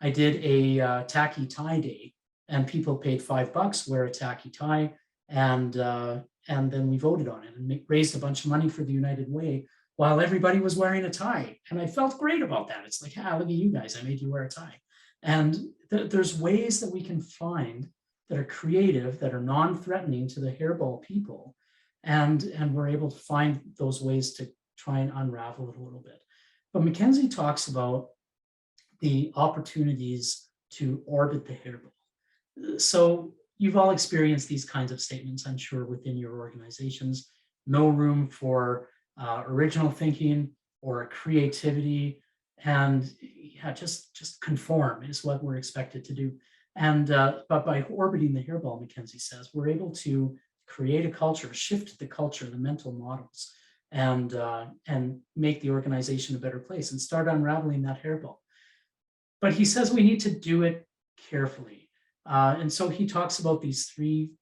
I did a tacky tie day, and people paid $5, wear a tacky tie, and then we voted on it and raised a bunch of money for the United Way while everybody was wearing a tie. And I felt great about that. It's like, look at you guys, I made you wear a tie. And there's ways that we can find that are creative, that are non-threatening to the hairball people. And we're able to find those ways to try and unravel it a little bit. But Mackenzie talks about the opportunities to orbit the hairball. So you've all experienced these kinds of statements, I'm sure, within your organizations. No room for original thinking or creativity, and just conform is what we're expected to do. And but by orbiting the hairball, Mackenzie says, we're able to create a culture, shift the culture, the mental models, and make the organization a better place and start unraveling that hairball. But he says we need to do it carefully. And so he talks about these three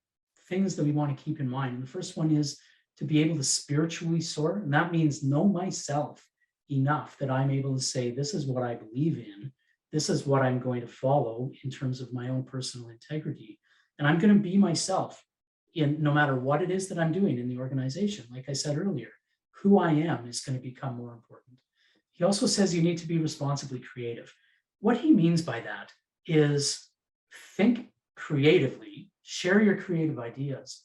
things that we want to keep in mind. And the first one is to be able to spiritually soar. And that means know myself enough that I'm able to say, this is what I believe in. This is what I'm going to follow in terms of my own personal integrity. And I'm going to be myself in no matter what it is that I'm doing in the organization. Like I said earlier, who I am is going to become more important. He also says you need to be responsibly creative. What he means by that is think creatively, share your creative ideas,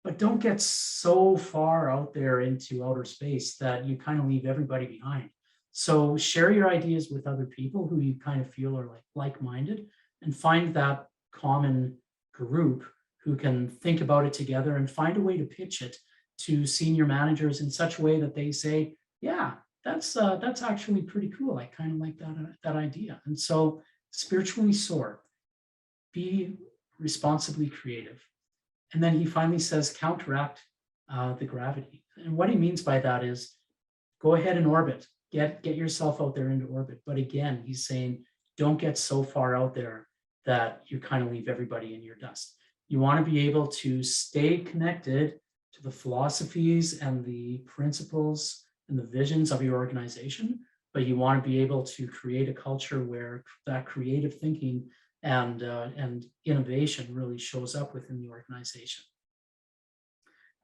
but don't get so far out there into outer space that you kind of leave everybody behind. So share your ideas with other people who you kind of feel are like-minded, and find that common group who can think about it together and find a way to pitch it to senior managers in such a way that they say, yeah, that's actually pretty cool. I kind of like that idea. And so spiritually soar, be responsibly creative. And then he finally says, counteract the gravity. And what he means by that is go ahead and orbit, get yourself out there into orbit. But again, he's saying, don't get so far out there that you kind of leave everybody in your dust. You want to be able to stay connected to the philosophies and the principles and the visions of your organization, but you want to be able to create a culture where that creative thinking and innovation really shows up within the organization.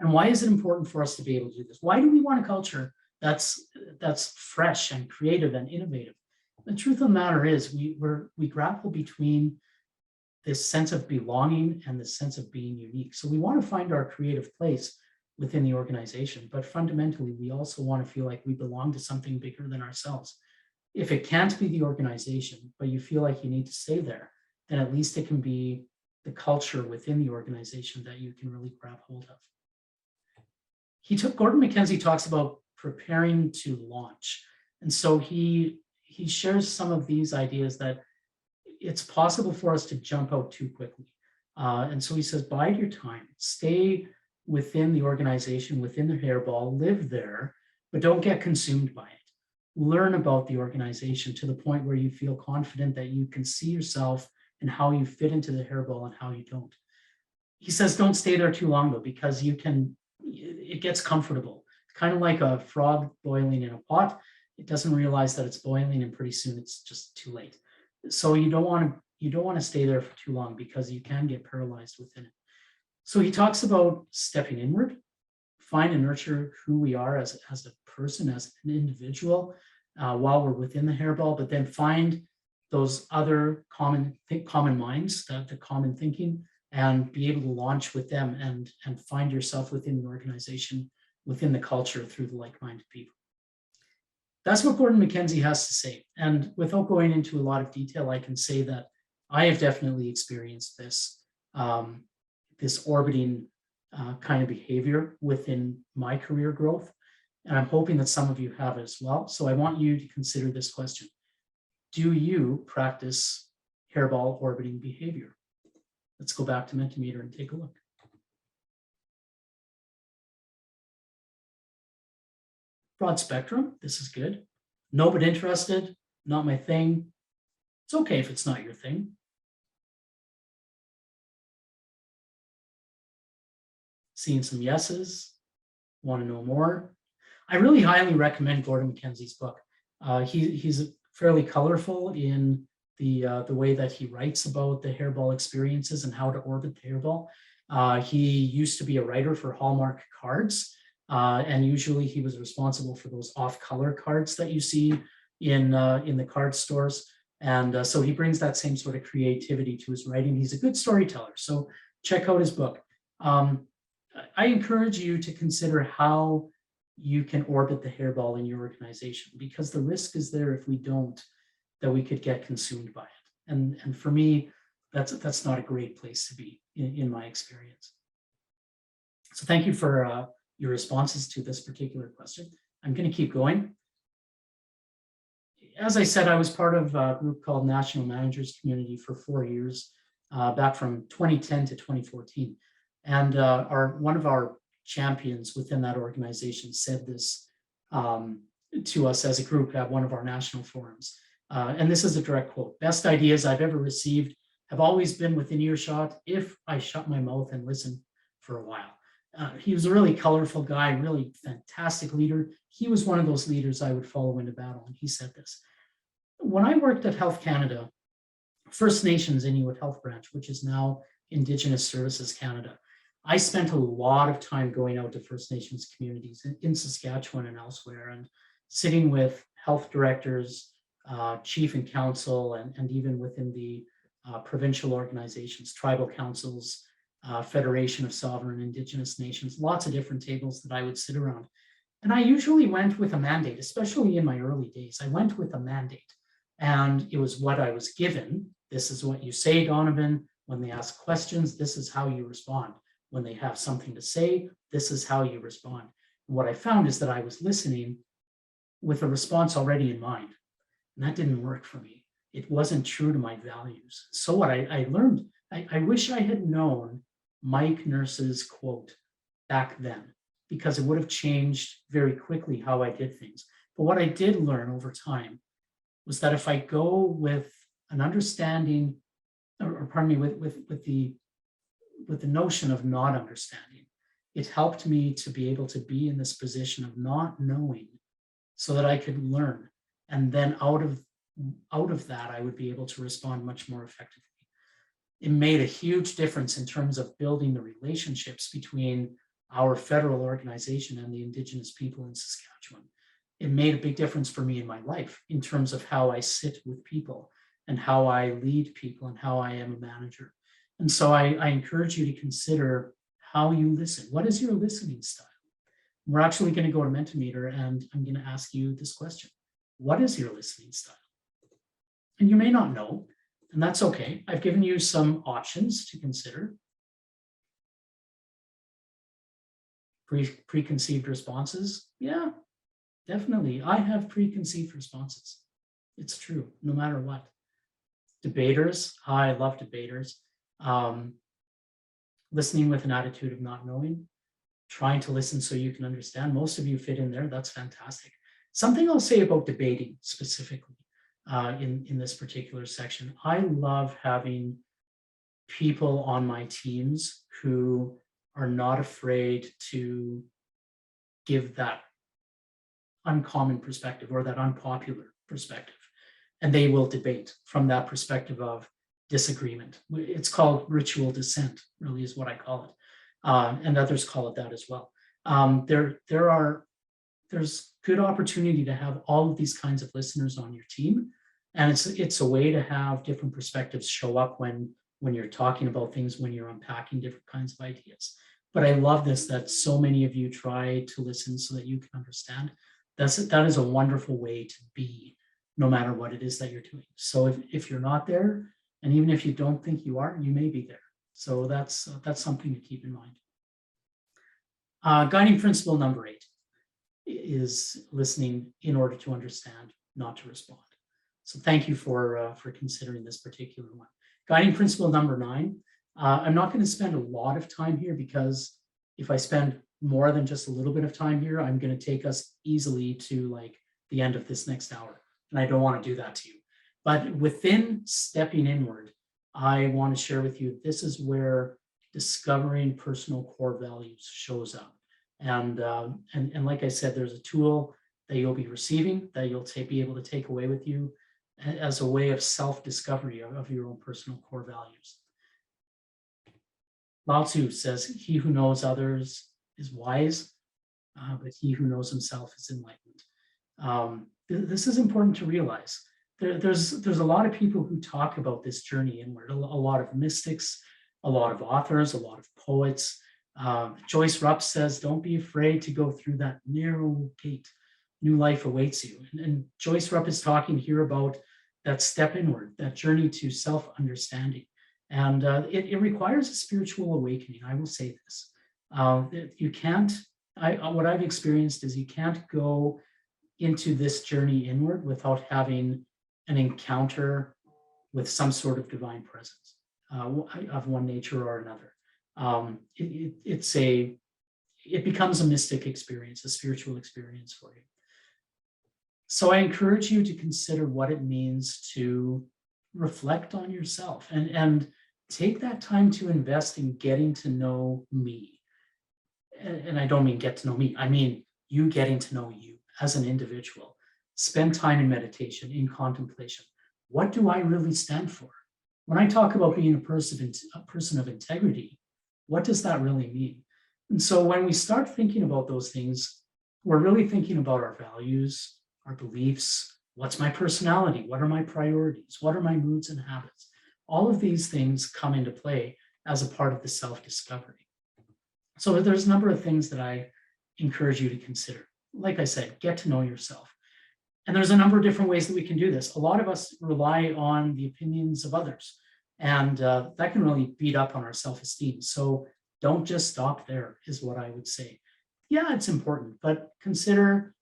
And why is it important for us to be able to do this? Why do we want a culture that's fresh and creative and innovative? The truth of the matter is we grapple between this sense of belonging and the sense of being unique. So we want to find our creative place within the organization, but fundamentally, we also want to feel like we belong to something bigger than ourselves. If it can't be the organization, but you feel like you need to stay there, then at least it can be the culture within the organization that you can really grab hold of. Gordon Mackenzie talks about preparing to launch. And so he shares some of these ideas that it's possible for us to jump out too quickly. And so he says, bide your time, stay within the organization, within the hairball, live there, but don't get consumed by it. Learn about the organization to the point where you feel confident that you can see yourself and how you fit into the hairball and how you don't. He says, don't stay there too long though, because it gets comfortable. It's kind of like a frog boiling in a pot. It doesn't realize that it's boiling, and pretty soon it's just too late. So you don't want to stay there for too long, because you can get paralyzed within it. So he talks about stepping inward, find and nurture who we are as a person, as an individual, while we're within the hairball, but then find those other common minds, the common thinking, and be able to launch with them and find yourself within the organization, within the culture, through the like-minded people. that's what Gordon MacKenzie has to say. And without going into a lot of detail, I can say that I have definitely experienced this, this orbiting kind of behavior within my career growth. And I'm hoping that some of you have as well. So I want you to consider this question. Do you practice hairball orbiting behavior? Let's go back to Mentimeter and take a look. Broad spectrum, this is good. No, but interested, not my thing. It's okay if it's not your thing. Seeing some yeses, want to know more. I really highly recommend Gordon MacKenzie's book. He's fairly colorful in the way that he writes about the hairball experiences and how to orbit the hairball. He used to be a writer for Hallmark Cards, and usually he was responsible for those off-color cards that you see in the card stores. And so he brings that same sort of creativity to his writing. He's a good storyteller, so check out his book. I encourage you to consider how you can orbit the hairball in your organization, because the risk is there if we don't, that we could get consumed by it. And for me, that's not a great place to be in my experience. So thank you for your responses to this particular question. I'm going to keep going. As I said, I was part of a group called National Managers Community for 4 years, back from 2010 to 2014. And one of our champions within that organization said this to us as a group at one of our national forums. And this is a direct quote: "Best ideas I've ever received have always been within earshot if I shut my mouth and listen for a while." He was a really colorful guy, really fantastic leader. He was one of those leaders I would follow into battle. And he said this: "When I worked at Health Canada, First Nations Inuit Health Branch, which is now Indigenous Services Canada, I spent a lot of time going out to First Nations communities in Saskatchewan and elsewhere, and sitting with health directors, chief and council, and even within the provincial organizations, tribal councils, Federation of Sovereign Indigenous Nations, lots of different tables that I would sit around. And I usually went with a mandate, especially in my early days. I went with a mandate, and it was what I was given. This is what you say, Donovan. When they ask questions, this is how you respond. When they have something to say, this is how you respond." And what I found is that I was listening with a response already in mind, and that didn't work for me. It wasn't true to my values. So what I learned, I wish I had known Mike Nurse's quote back then, because it would have changed very quickly how I did things. But what I did learn over time was that if I go with an understanding, or pardon me, with the notion of not understanding, it helped me to be able to be in this position of not knowing, so that I could learn. And then out of that, I would be able to respond much more effectively. It made a huge difference in terms of building the relationships between our federal organization and the Indigenous people in Saskatchewan. It made a big difference for me in my life in terms of how I sit with people and how I lead people and how I am a manager. And so I encourage you to consider how you listen. What is your listening style? We're actually going to go to Mentimeter, and I'm going to ask you this question: what is your listening style? And you may not know, and that's okay. I've given you some options to consider. Preconceived responses. Yeah, definitely. I have preconceived responses. It's true, no matter what. Debaters. I love debaters. Listening with an attitude of not knowing, trying to listen so you can understand. Most of you fit in there. That's fantastic. Something I'll say about debating specifically in this particular section. I love having people on my teams who are not afraid to give that uncommon perspective or that unpopular perspective. And they will debate from that perspective of disagreement. It's called ritual dissent, really is what I call it. And others call it that as well. There's good opportunity to have all of these kinds of listeners on your team. And it's a way to have different perspectives show up when you're talking about things, when you're unpacking different kinds of ideas. But I love this, that so many of you try to listen so that you can understand. that is a wonderful way to be, no matter what it is that you're doing. So if you're not there, and even if you don't think you are, you may be there. So that's something to keep in mind. Guiding principle number 8 is listening in order to understand, not to respond. So thank you for considering this particular one. Guiding principle number 9. I'm not going to spend a lot of time here, because if I spend more than just a little bit of time here, I'm going to take us easily to like the end of this next hour. And I don't want to do that to you. But within stepping inward, I want to share with you, this is where discovering personal core values shows up. And like I said, there's a tool that you'll be receiving that you'll be able to take away with you as a way of self-discovery of your own personal core values. Lao Tzu says, he who knows others is wise, but he who knows himself is enlightened. This is important to realize. There's a lot of people who talk about this journey inward, a lot of mystics, a lot of authors, a lot of poets. Joyce Rupp says, don't be afraid to go through that narrow gate. New life awaits you. And Joyce Rupp is talking here about that step inward, that journey to self-understanding. And it requires a spiritual awakening. I will say this. You can't, what I've experienced is you can't go into this journey inward without having an encounter with some sort of divine presence of one nature or another. It becomes a mystic experience, a spiritual experience for you. So I encourage you to consider what it means to reflect on yourself and take that time to invest in getting to know me. And I don't mean get to know me, I mean you getting to know you as an individual. Spend time in meditation, in contemplation. What do I really stand for? When I talk about being a person of integrity, what does that really mean? And so when we start thinking about those things, we're really thinking about our values, our beliefs, what's my personality, what are my priorities, what are my moods and habits? All of these things come into play as a part of the self-discovery. So there's a number of things that I encourage you to consider. Like I said, get to know yourself. And there's a number of different ways that we can do this. A lot of us rely on the opinions of others, and that can really beat up on our self-esteem. So don't just stop there, is what I would say. Yeah, it's important, but consider,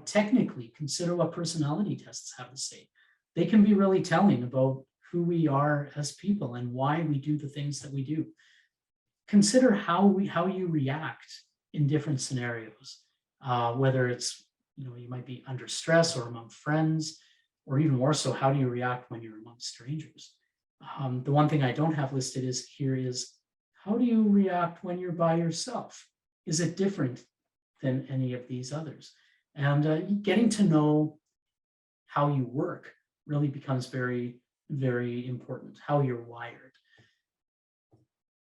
technically consider what personality tests have to say. They can be really telling about who we are as people and why we do the things that we do. Consider how you react in different scenarios, whether it's, you might be under stress or among friends, or even more so, how do you react when you're among strangers? The one thing I don't have listed is how do you react when you're by yourself? Is it different than any of these others? And getting to know how you work really becomes very, very important, how you're wired.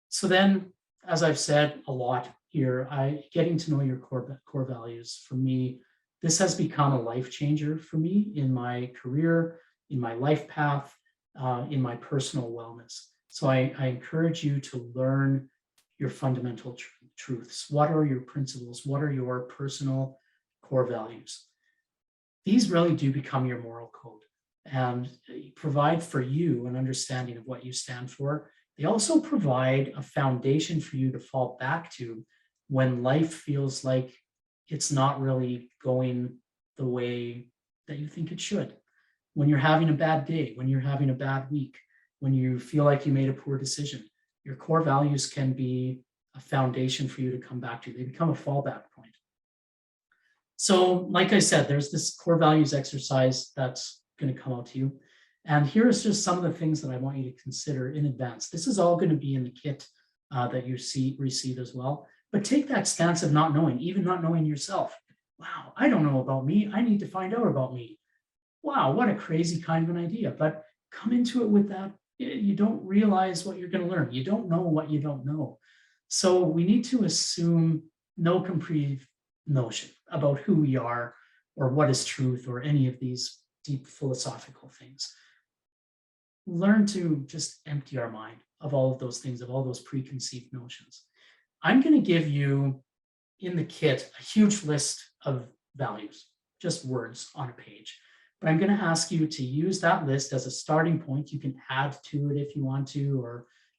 So then, as I've said a lot here, getting to know your core values, for me, this has become a life changer for me in my career, in my life path, in my personal wellness. So I encourage you to learn your fundamental truths. What are your principles? What are your personal core values? These really do become your moral code and provide for you an understanding of what you stand for. They also provide a foundation for you to fall back to when life feels like it's not really going the way that you think it should. When you're having a bad day, when you're having a bad week, when you feel like you made a poor decision, your core values can be a foundation for you to come back to. They become a fallback point. So, like I said, there's this core values exercise that's going to come out to you. And here's just some of the things that I want you to consider in advance. This is all going to be in the kit that you receive as well. But take that stance of not knowing, even not knowing yourself. Wow, I don't know about me. I need to find out about me. Wow, what a crazy kind of an idea. But come into it with that. You don't realize what you're going to learn. You don't know what you don't know. So we need to assume no complete notion about who we are or what is truth or any of these deep philosophical things. Learn to just empty our mind of all of those things, of all those preconceived notions. I'm going to give you in the kit a huge list of values. just words on a page. But I'm going to ask you to use that list as a starting point. You can add to it if you want to,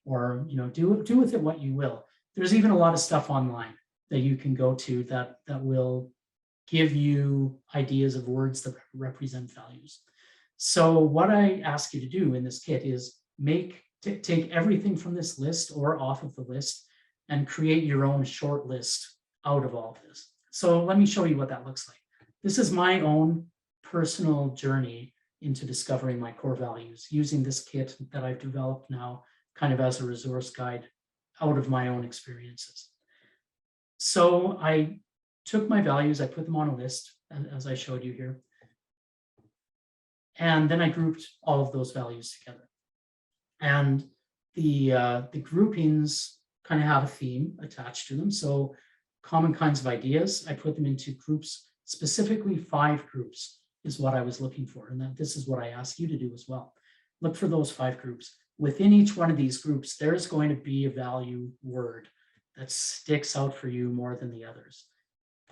or do with it what you will. There's even a lot of stuff online that you can go to that will give you ideas of words that represent values. So what I ask you to do in this kit is take everything from this list or off of the list and create your own short list out of all of this. So let me show you what that looks like. This is my own personal journey into discovering my core values using this kit that I've developed now kind of as a resource guide out of my own experiences. So I took my values, I put them on a list, as I showed you here. And then I grouped all of those values together. And the groupings kind of have a theme attached to them. So common kinds of ideas, I put them into groups, specifically 5 groups is what I was looking for. And this is what I ask you to do as well. Look for those 5 groups. Within each one of these groups, there's going to be a value word that sticks out for you more than the others.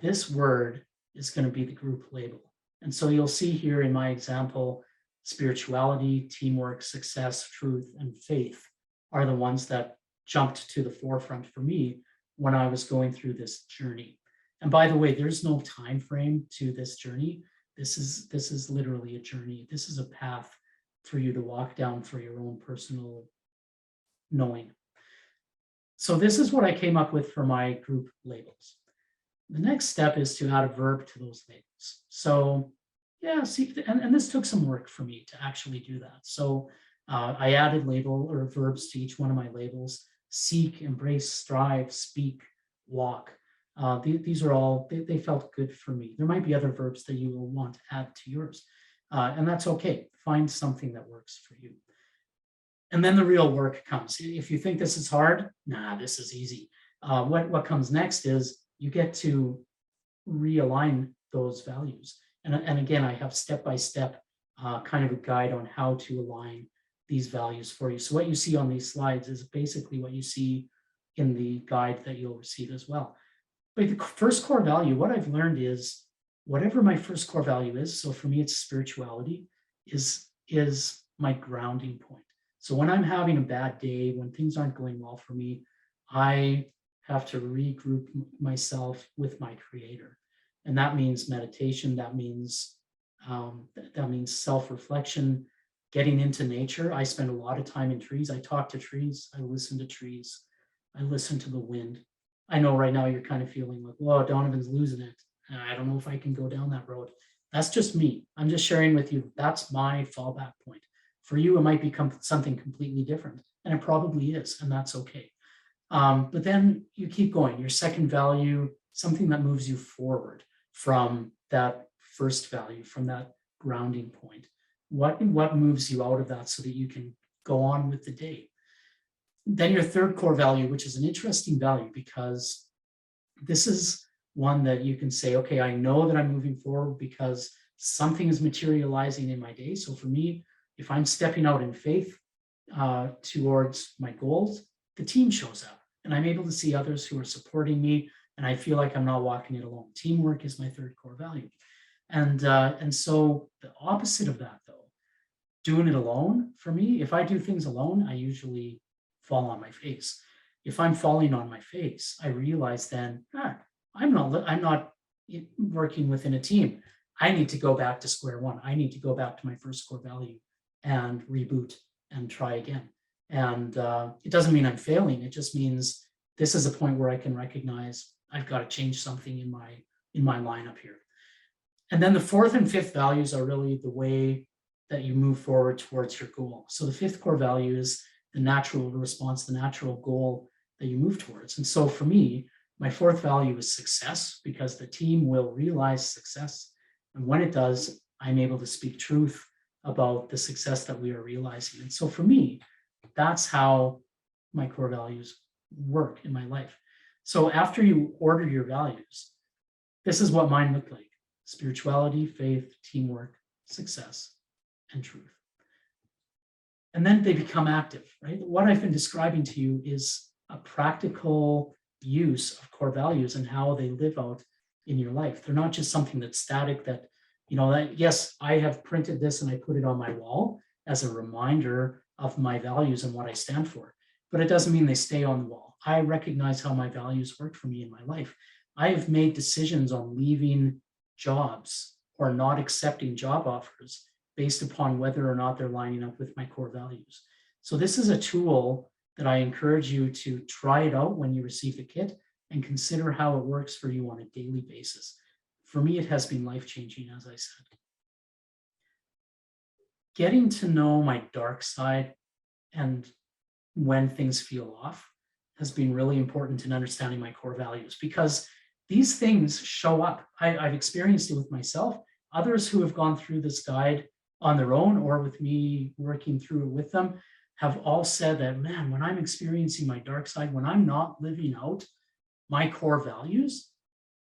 This word is going to be the group label. And so you'll see here in my example, spirituality, teamwork, success, truth, and faith are the ones that jumped to the forefront for me when I was going through this journey. And by the way, there's no time frame to this journey. This is literally a journey. This is a path for you to walk down for your own personal knowing. So this is what I came up with for my group labels. The next step is to add a verb to those labels. So yeah, see, and this took some work for me to actually do that. So I added label or verbs to each one of my labels: seek, embrace, strive, speak, walk. These are all, they felt good for me. There might be other verbs that you will want to add to yours, and that's okay. Find something that works for you. And then the real work comes. If you think this is hard, nah, this is easy. What comes next is you get to realign those values. And again, I have step-by-step kind of a guide on how to align these values for you. So what you see on these slides is basically what you see in the guide that you'll receive as well. But the first core value, what I've learned is whatever my first core value is, so for me it's spirituality, is my grounding point. So when I'm having a bad day, when things aren't going well for me, I have to regroup myself with my creator. And that means meditation, that means self-reflection, getting into nature. I spend a lot of time in trees. I talk to trees, I listen to trees, I listen to the wind. I know right now you're kind of feeling like, whoa, Donovan's losing it. I don't know if I can go down that road. That's just me. I'm just sharing with you, that's my fallback point. For you, it might become something completely different, and it probably is, and that's okay. But then you keep going. Your second value, something that moves you forward from that first value, from that grounding point. What moves you out of that so that you can go on with the day? Then your third core value, which is an interesting value because this is one that you can say, okay, I know that I'm moving forward because something is materializing in my day. So for me, if I'm stepping out in faith towards my goals, the team shows up and I'm able to see others who are supporting me, and I feel like I'm not walking it alone. Teamwork is my third core value. And so the opposite of that, though, doing it alone, for me, if I do things alone, I usually fall on my face. If I'm falling on my face, I realize then, I'm not working within a team. I need to go back to square one. I need to go back to my first core value and reboot and try again. And it doesn't mean I'm failing. It just means this is a point where I can recognize I've got to change something in my lineup here. And then the fourth and fifth values are really the way that you move forward towards your goal. So the fifth core value is the natural response, the natural goal that you move towards. And so for me, my fourth value is success, because the team will realize success. And when it does, I'm able to speak truth about the success that we are realizing. And so for me, that's how my core values work in my life. So after you order your values, this is what mine looked like: spirituality, faith, teamwork, success, and truth. And then they become active, right? What I've been describing to you is a practical use of core values and how they live out in your life. They're not just something that's static that You know, that, yes, I have printed this and I put it on my wall as a reminder of my values and what I stand for, but it doesn't mean they stay on the wall. I recognize how my values worked for me in my life. I have made decisions on leaving jobs or not accepting job offers based upon whether or not they're lining up with my core values. So this is a tool that I encourage you to try it out when you receive the kit and consider how it works for you on a daily basis. For me, it has been life-changing, as I said. Getting to know my dark side and when things feel off has been really important in understanding my core values, because these things show up. I've experienced it with myself. Others who have gone through this guide on their own or with me working through it with them have all said that, man, when I'm experiencing my dark side, when I'm not living out my core values,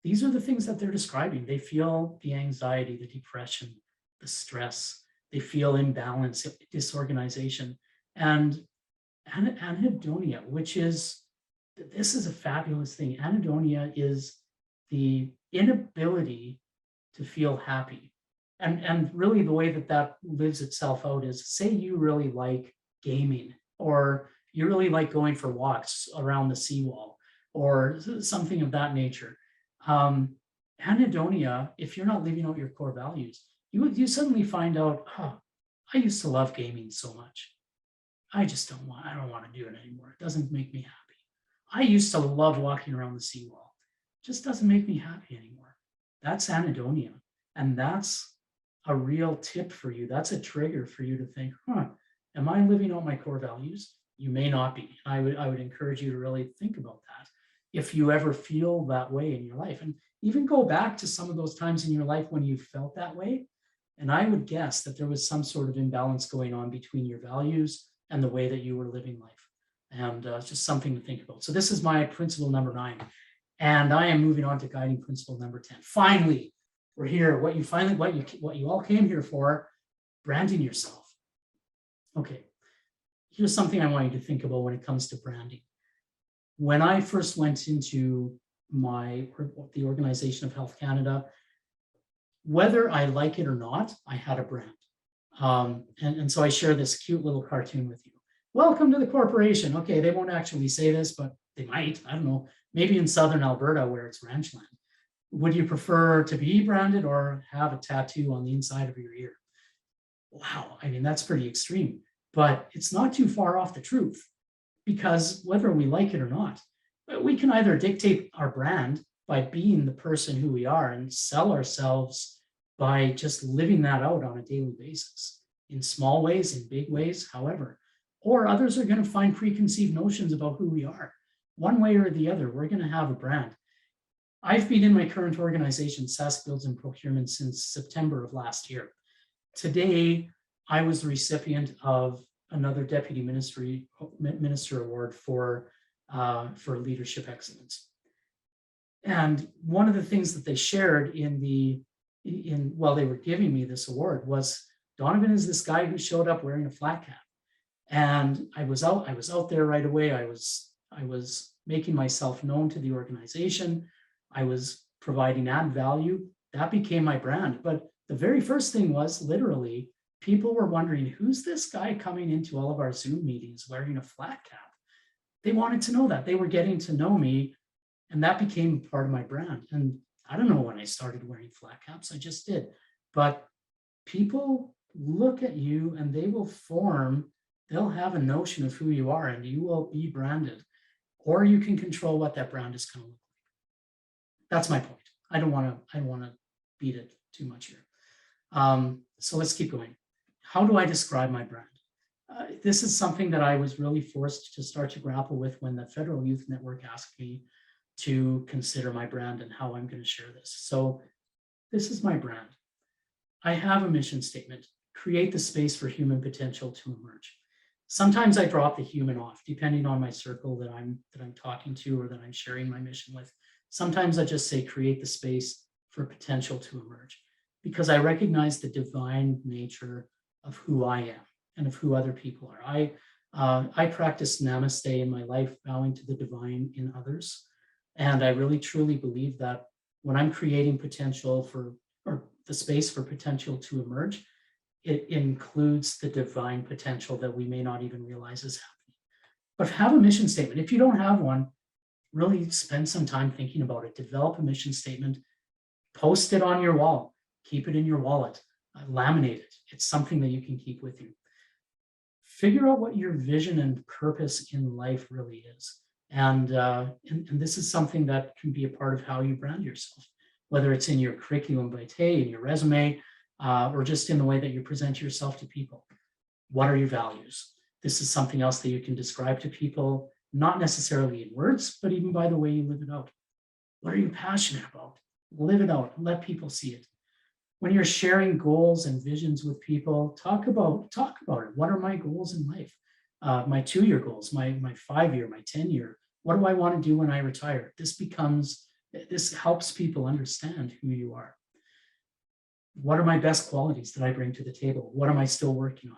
these are the things that they're describing. They feel the anxiety, the depression, the stress. They feel imbalance, disorganization, and anhedonia, which is, this is a fabulous thing. Anhedonia is the inability to feel happy. And really the way that that lives itself out is, say you really like gaming, or you really like going for walks around the seawall, or something of that nature. Anhedonia, if you're not living out your core values, you suddenly find out, oh, I used to love gaming so much. I don't want to do it anymore. It doesn't make me happy. I used to love walking around the seawall. It just doesn't make me happy anymore. That's anhedonia. And that's a real tip for you. That's a trigger for you to think, am I living out my core values? You may not be. I would encourage you to really think about that if you ever feel that way in your life. And even go back to some of those times in your life when you felt that way. And I would guess that there was some sort of imbalance going on between your values and the way that you were living life. And it's just something to think about. So this is my principle number 9. And I am moving on to guiding principle number 10. Finally, we're here. What you all came here for, branding yourself. Okay, here's something I want you to think about when it comes to branding. When I first went into the Organization of Health Canada, whether I like it or not, I had a brand. And so I share this cute little cartoon with you. Welcome to the corporation. Okay, they won't actually say this, but they might. I don't know. Maybe in southern Alberta where it's ranchland. Would you prefer to be branded or have a tattoo on the inside of your ear? Wow, I mean, that's pretty extreme, but it's not too far off the truth, because whether we like it or not, we can either dictate our brand by being the person who we are and sell ourselves by just living that out on a daily basis, in small ways, in big ways, however. Or others are going to find preconceived notions about who we are. One way or the other, we're going to have a brand. I've been in my current organization, Sask Builds and Procurement, since September of last year. Today, I was the recipient of another Deputy Minister Award for leadership excellence. And one of the things that they shared while they were giving me this award was, Donovan is this guy who showed up wearing a flat cap. And I was out there right away. I was making myself known to the organization. I was providing added value. That became my brand. But the very first thing was, literally, people were wondering, who's this guy coming into all of our Zoom meetings wearing a flat cap? They wanted to know that. They were getting to know me, and that became part of my brand. And I don't know when I started wearing flat caps, I just did. But people look at you and they'll have a notion of who you are, and you will be branded, or you can control what that brand is going to look like. That's my point. I don't want to beat it too much here. So let's keep going. How do I describe my brand? This is something that I was really forced to start to grapple with when the Federal Youth Network asked me to consider my brand and how I'm going to share this. So this is my brand. I have a mission statement: create the space for human potential to emerge. Sometimes I drop the human off, depending on my circle that I'm talking to or that I'm sharing my mission with. Sometimes I just say, create the space for potential to emerge, because I recognize the divine nature of who I am and of who other people are. I practice namaste in my life, bowing to the divine in others. And I really truly believe that when I'm creating potential or the space for potential to emerge, it includes the divine potential that we may not even realize is happening. But have a mission statement. If you don't have one, really spend some time thinking about it. Develop a mission statement, post it on your wall, keep it in your wallet, laminate it. It's something that you can keep with you. Figure out what your vision and purpose in life really is. And this is something that can be a part of how you brand yourself, whether it's in your curriculum vitae, in your resume, or just in the way that you present yourself to people. What are your values? This is something else that you can describe to people, not necessarily in words, but even by the way you live it out. What are you passionate about? Live it out, let people see it. When you're sharing goals and visions with people, talk about it. What are my goals in life? My 2-year goals, my 5-year, my 10-year. What do I want to do when I retire? This helps people understand who you are. What are my best qualities that I bring to the table? What am I still working on?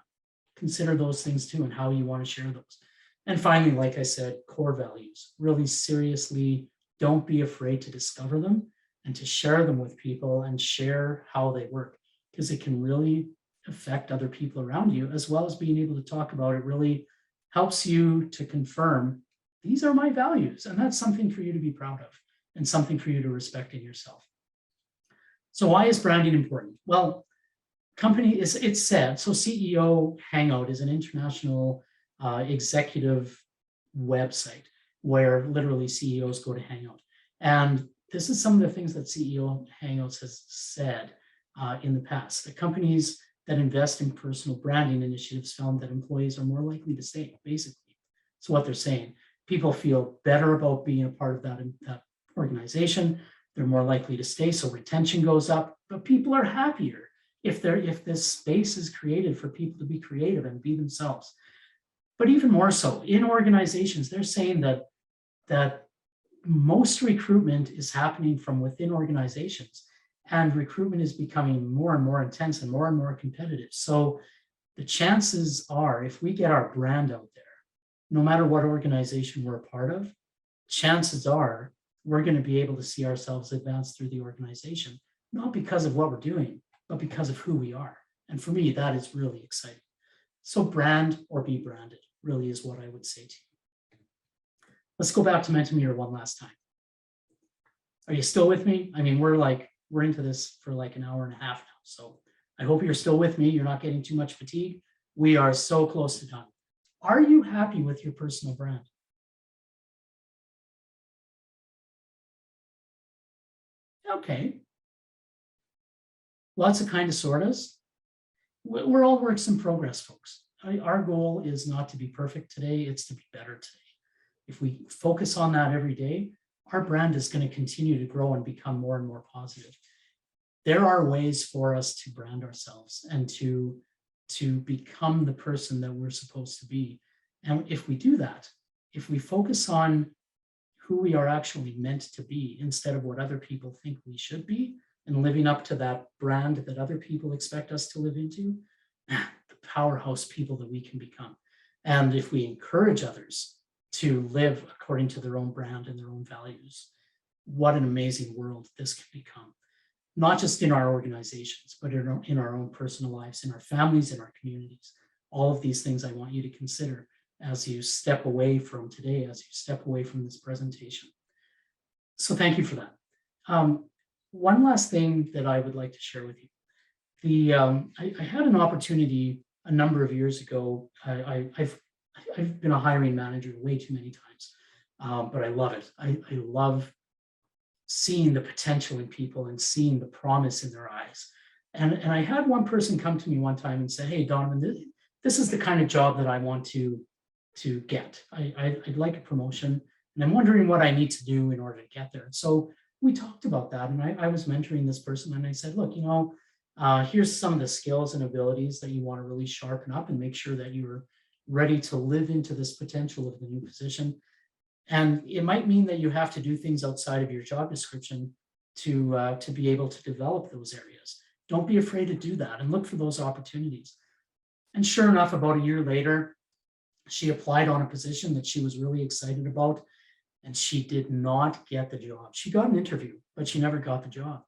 Consider those things too and how you want to share those. And finally, like I said, core values. Really seriously, don't be afraid to discover them and to share them with people and share how they work, because it can really affect other people around you, as well as being able to talk about it really helps you to confirm these are my values. And that's something for you to be proud of and something for you to respect in yourself. So why is branding important? Well, it's said, so CEO Hangout is an international executive website where literally CEOs go to hang out. And this is some of the things that CEO Hangouts has said in the past. The companies that invest in personal branding initiatives found that employees are more likely to stay, basically. So what they're saying, people feel better about being a part of that organization. They're more likely to stay, so retention goes up, but people are happier if this space is created for people to be creative and be themselves. But even more so, in organizations, they're saying that most recruitment is happening from within organizations, and recruitment is becoming more and more intense and more competitive. So the chances are, if we get our brand out there, no matter what organization we're a part of, chances are we're going to be able to see ourselves advance through the organization, not because of what we're doing, but because of who we are. And for me, that is really exciting. So brand or be branded really is what I would say to you. Let's go back to Mentimeter one last time. Are you still with me? I mean, we're into this for like an hour and a half now. So I hope you're still with me. You're not getting too much fatigue. We are so close to done. Are you happy with your personal brand? Okay. Lots of kind of sortas. We're all works in progress, folks. Our goal is not to be perfect today, it's to be better today. If we focus on that every day, our brand is going to continue to grow and become more and more positive. There are ways for us to brand ourselves and to become the person that we're supposed to be. And if we do that, if we focus on who we are actually meant to be instead of what other people think we should be, and living up to that brand that other people expect us to live into, the powerhouse people that we can become. And if we encourage others to live according to their own brand and their own values, what an amazing world this can become. Not just in our organizations, but in our own personal lives, in our families, in our communities. All of these things I want you to consider as you step away from today, as you step away from this presentation. So thank you for that. One last thing that I would like to share with you. I had an opportunity a number of years ago. I've been a hiring manager way too many times, but I love it. I love seeing the potential in people and seeing the promise in their eyes. And I had one person come to me one time and say, "Hey, Donovan, this is the kind of job that I want to get. I'd like a promotion, and I'm wondering what I need to do in order to get there." So we talked about that, and I was mentoring this person, and I said, "Look, here's some of the skills and abilities that you want to really sharpen up and make sure that you're ready to live into this potential of the new position. And it might mean that you have to do things outside of your job description to be able to develop those areas. Don't be afraid to do that and look for those opportunities." And sure enough, about a year later, she applied on a position that she was really excited about, and she did not get the job. She got an interview, but she never got the job.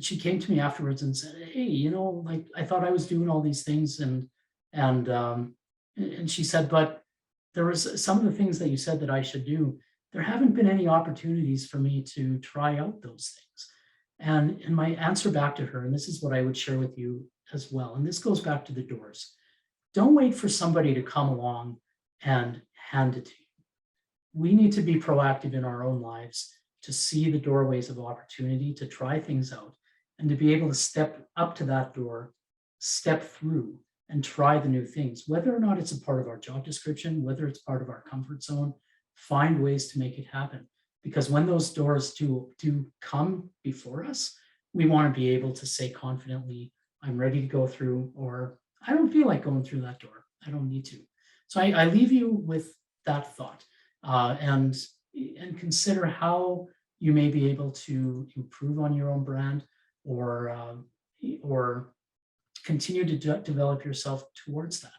she came to me afterwards and said, hey, you know, like I thought I was doing all these things, and she said, but there was some of the things that you said that I should do. There haven't been any opportunities for me to try out those things. And my answer back to her, and this is what I would share with you as well, and this goes back to the doors. Don't wait for somebody to come along and hand it to you. We need to be proactive in our own lives to see the doorways of opportunity, to try things out, and to be able to step up to that door, step through, and try the new things, whether or not it's a part of our job description, whether it's part of our comfort zone. Find ways to make it happen. Because when those doors do come before us, we want to be able to say confidently, I'm ready to go through, or I don't feel like going through that door. I don't need to. So I leave you with that thought, and consider how you may be able to improve on your own brand, or continue to develop yourself towards that.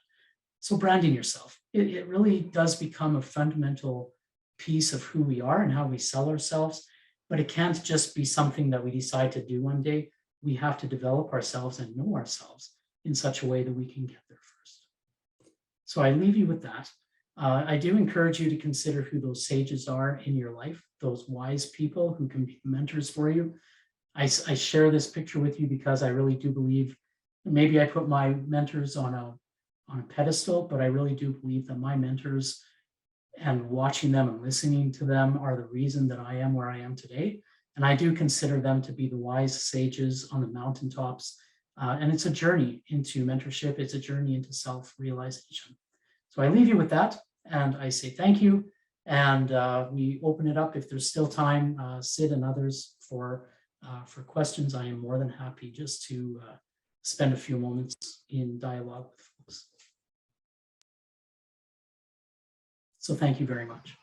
So branding yourself, it really does become a fundamental piece of who we are and how we sell ourselves, but it can't just be something that we decide to do one day. We have to develop ourselves and know ourselves in such a way that we can get there first. So I leave you with that. I do encourage you to consider who those sages are in your life, those wise people who can be mentors for you. I share this picture with you because I really do believe, maybe I put my mentors on a pedestal, but I really do believe that my mentors and watching them and listening to them are the reason that I am where I am today. And I do consider them to be the wise sages on the mountaintops. And it's a journey into mentorship. It's a journey into self-realization. So I leave you with that, and I say thank you. And we open it up if there's still time, Sid and others, for questions. I am more than happy just to spend a few moments in dialogue with folks. So thank you very much.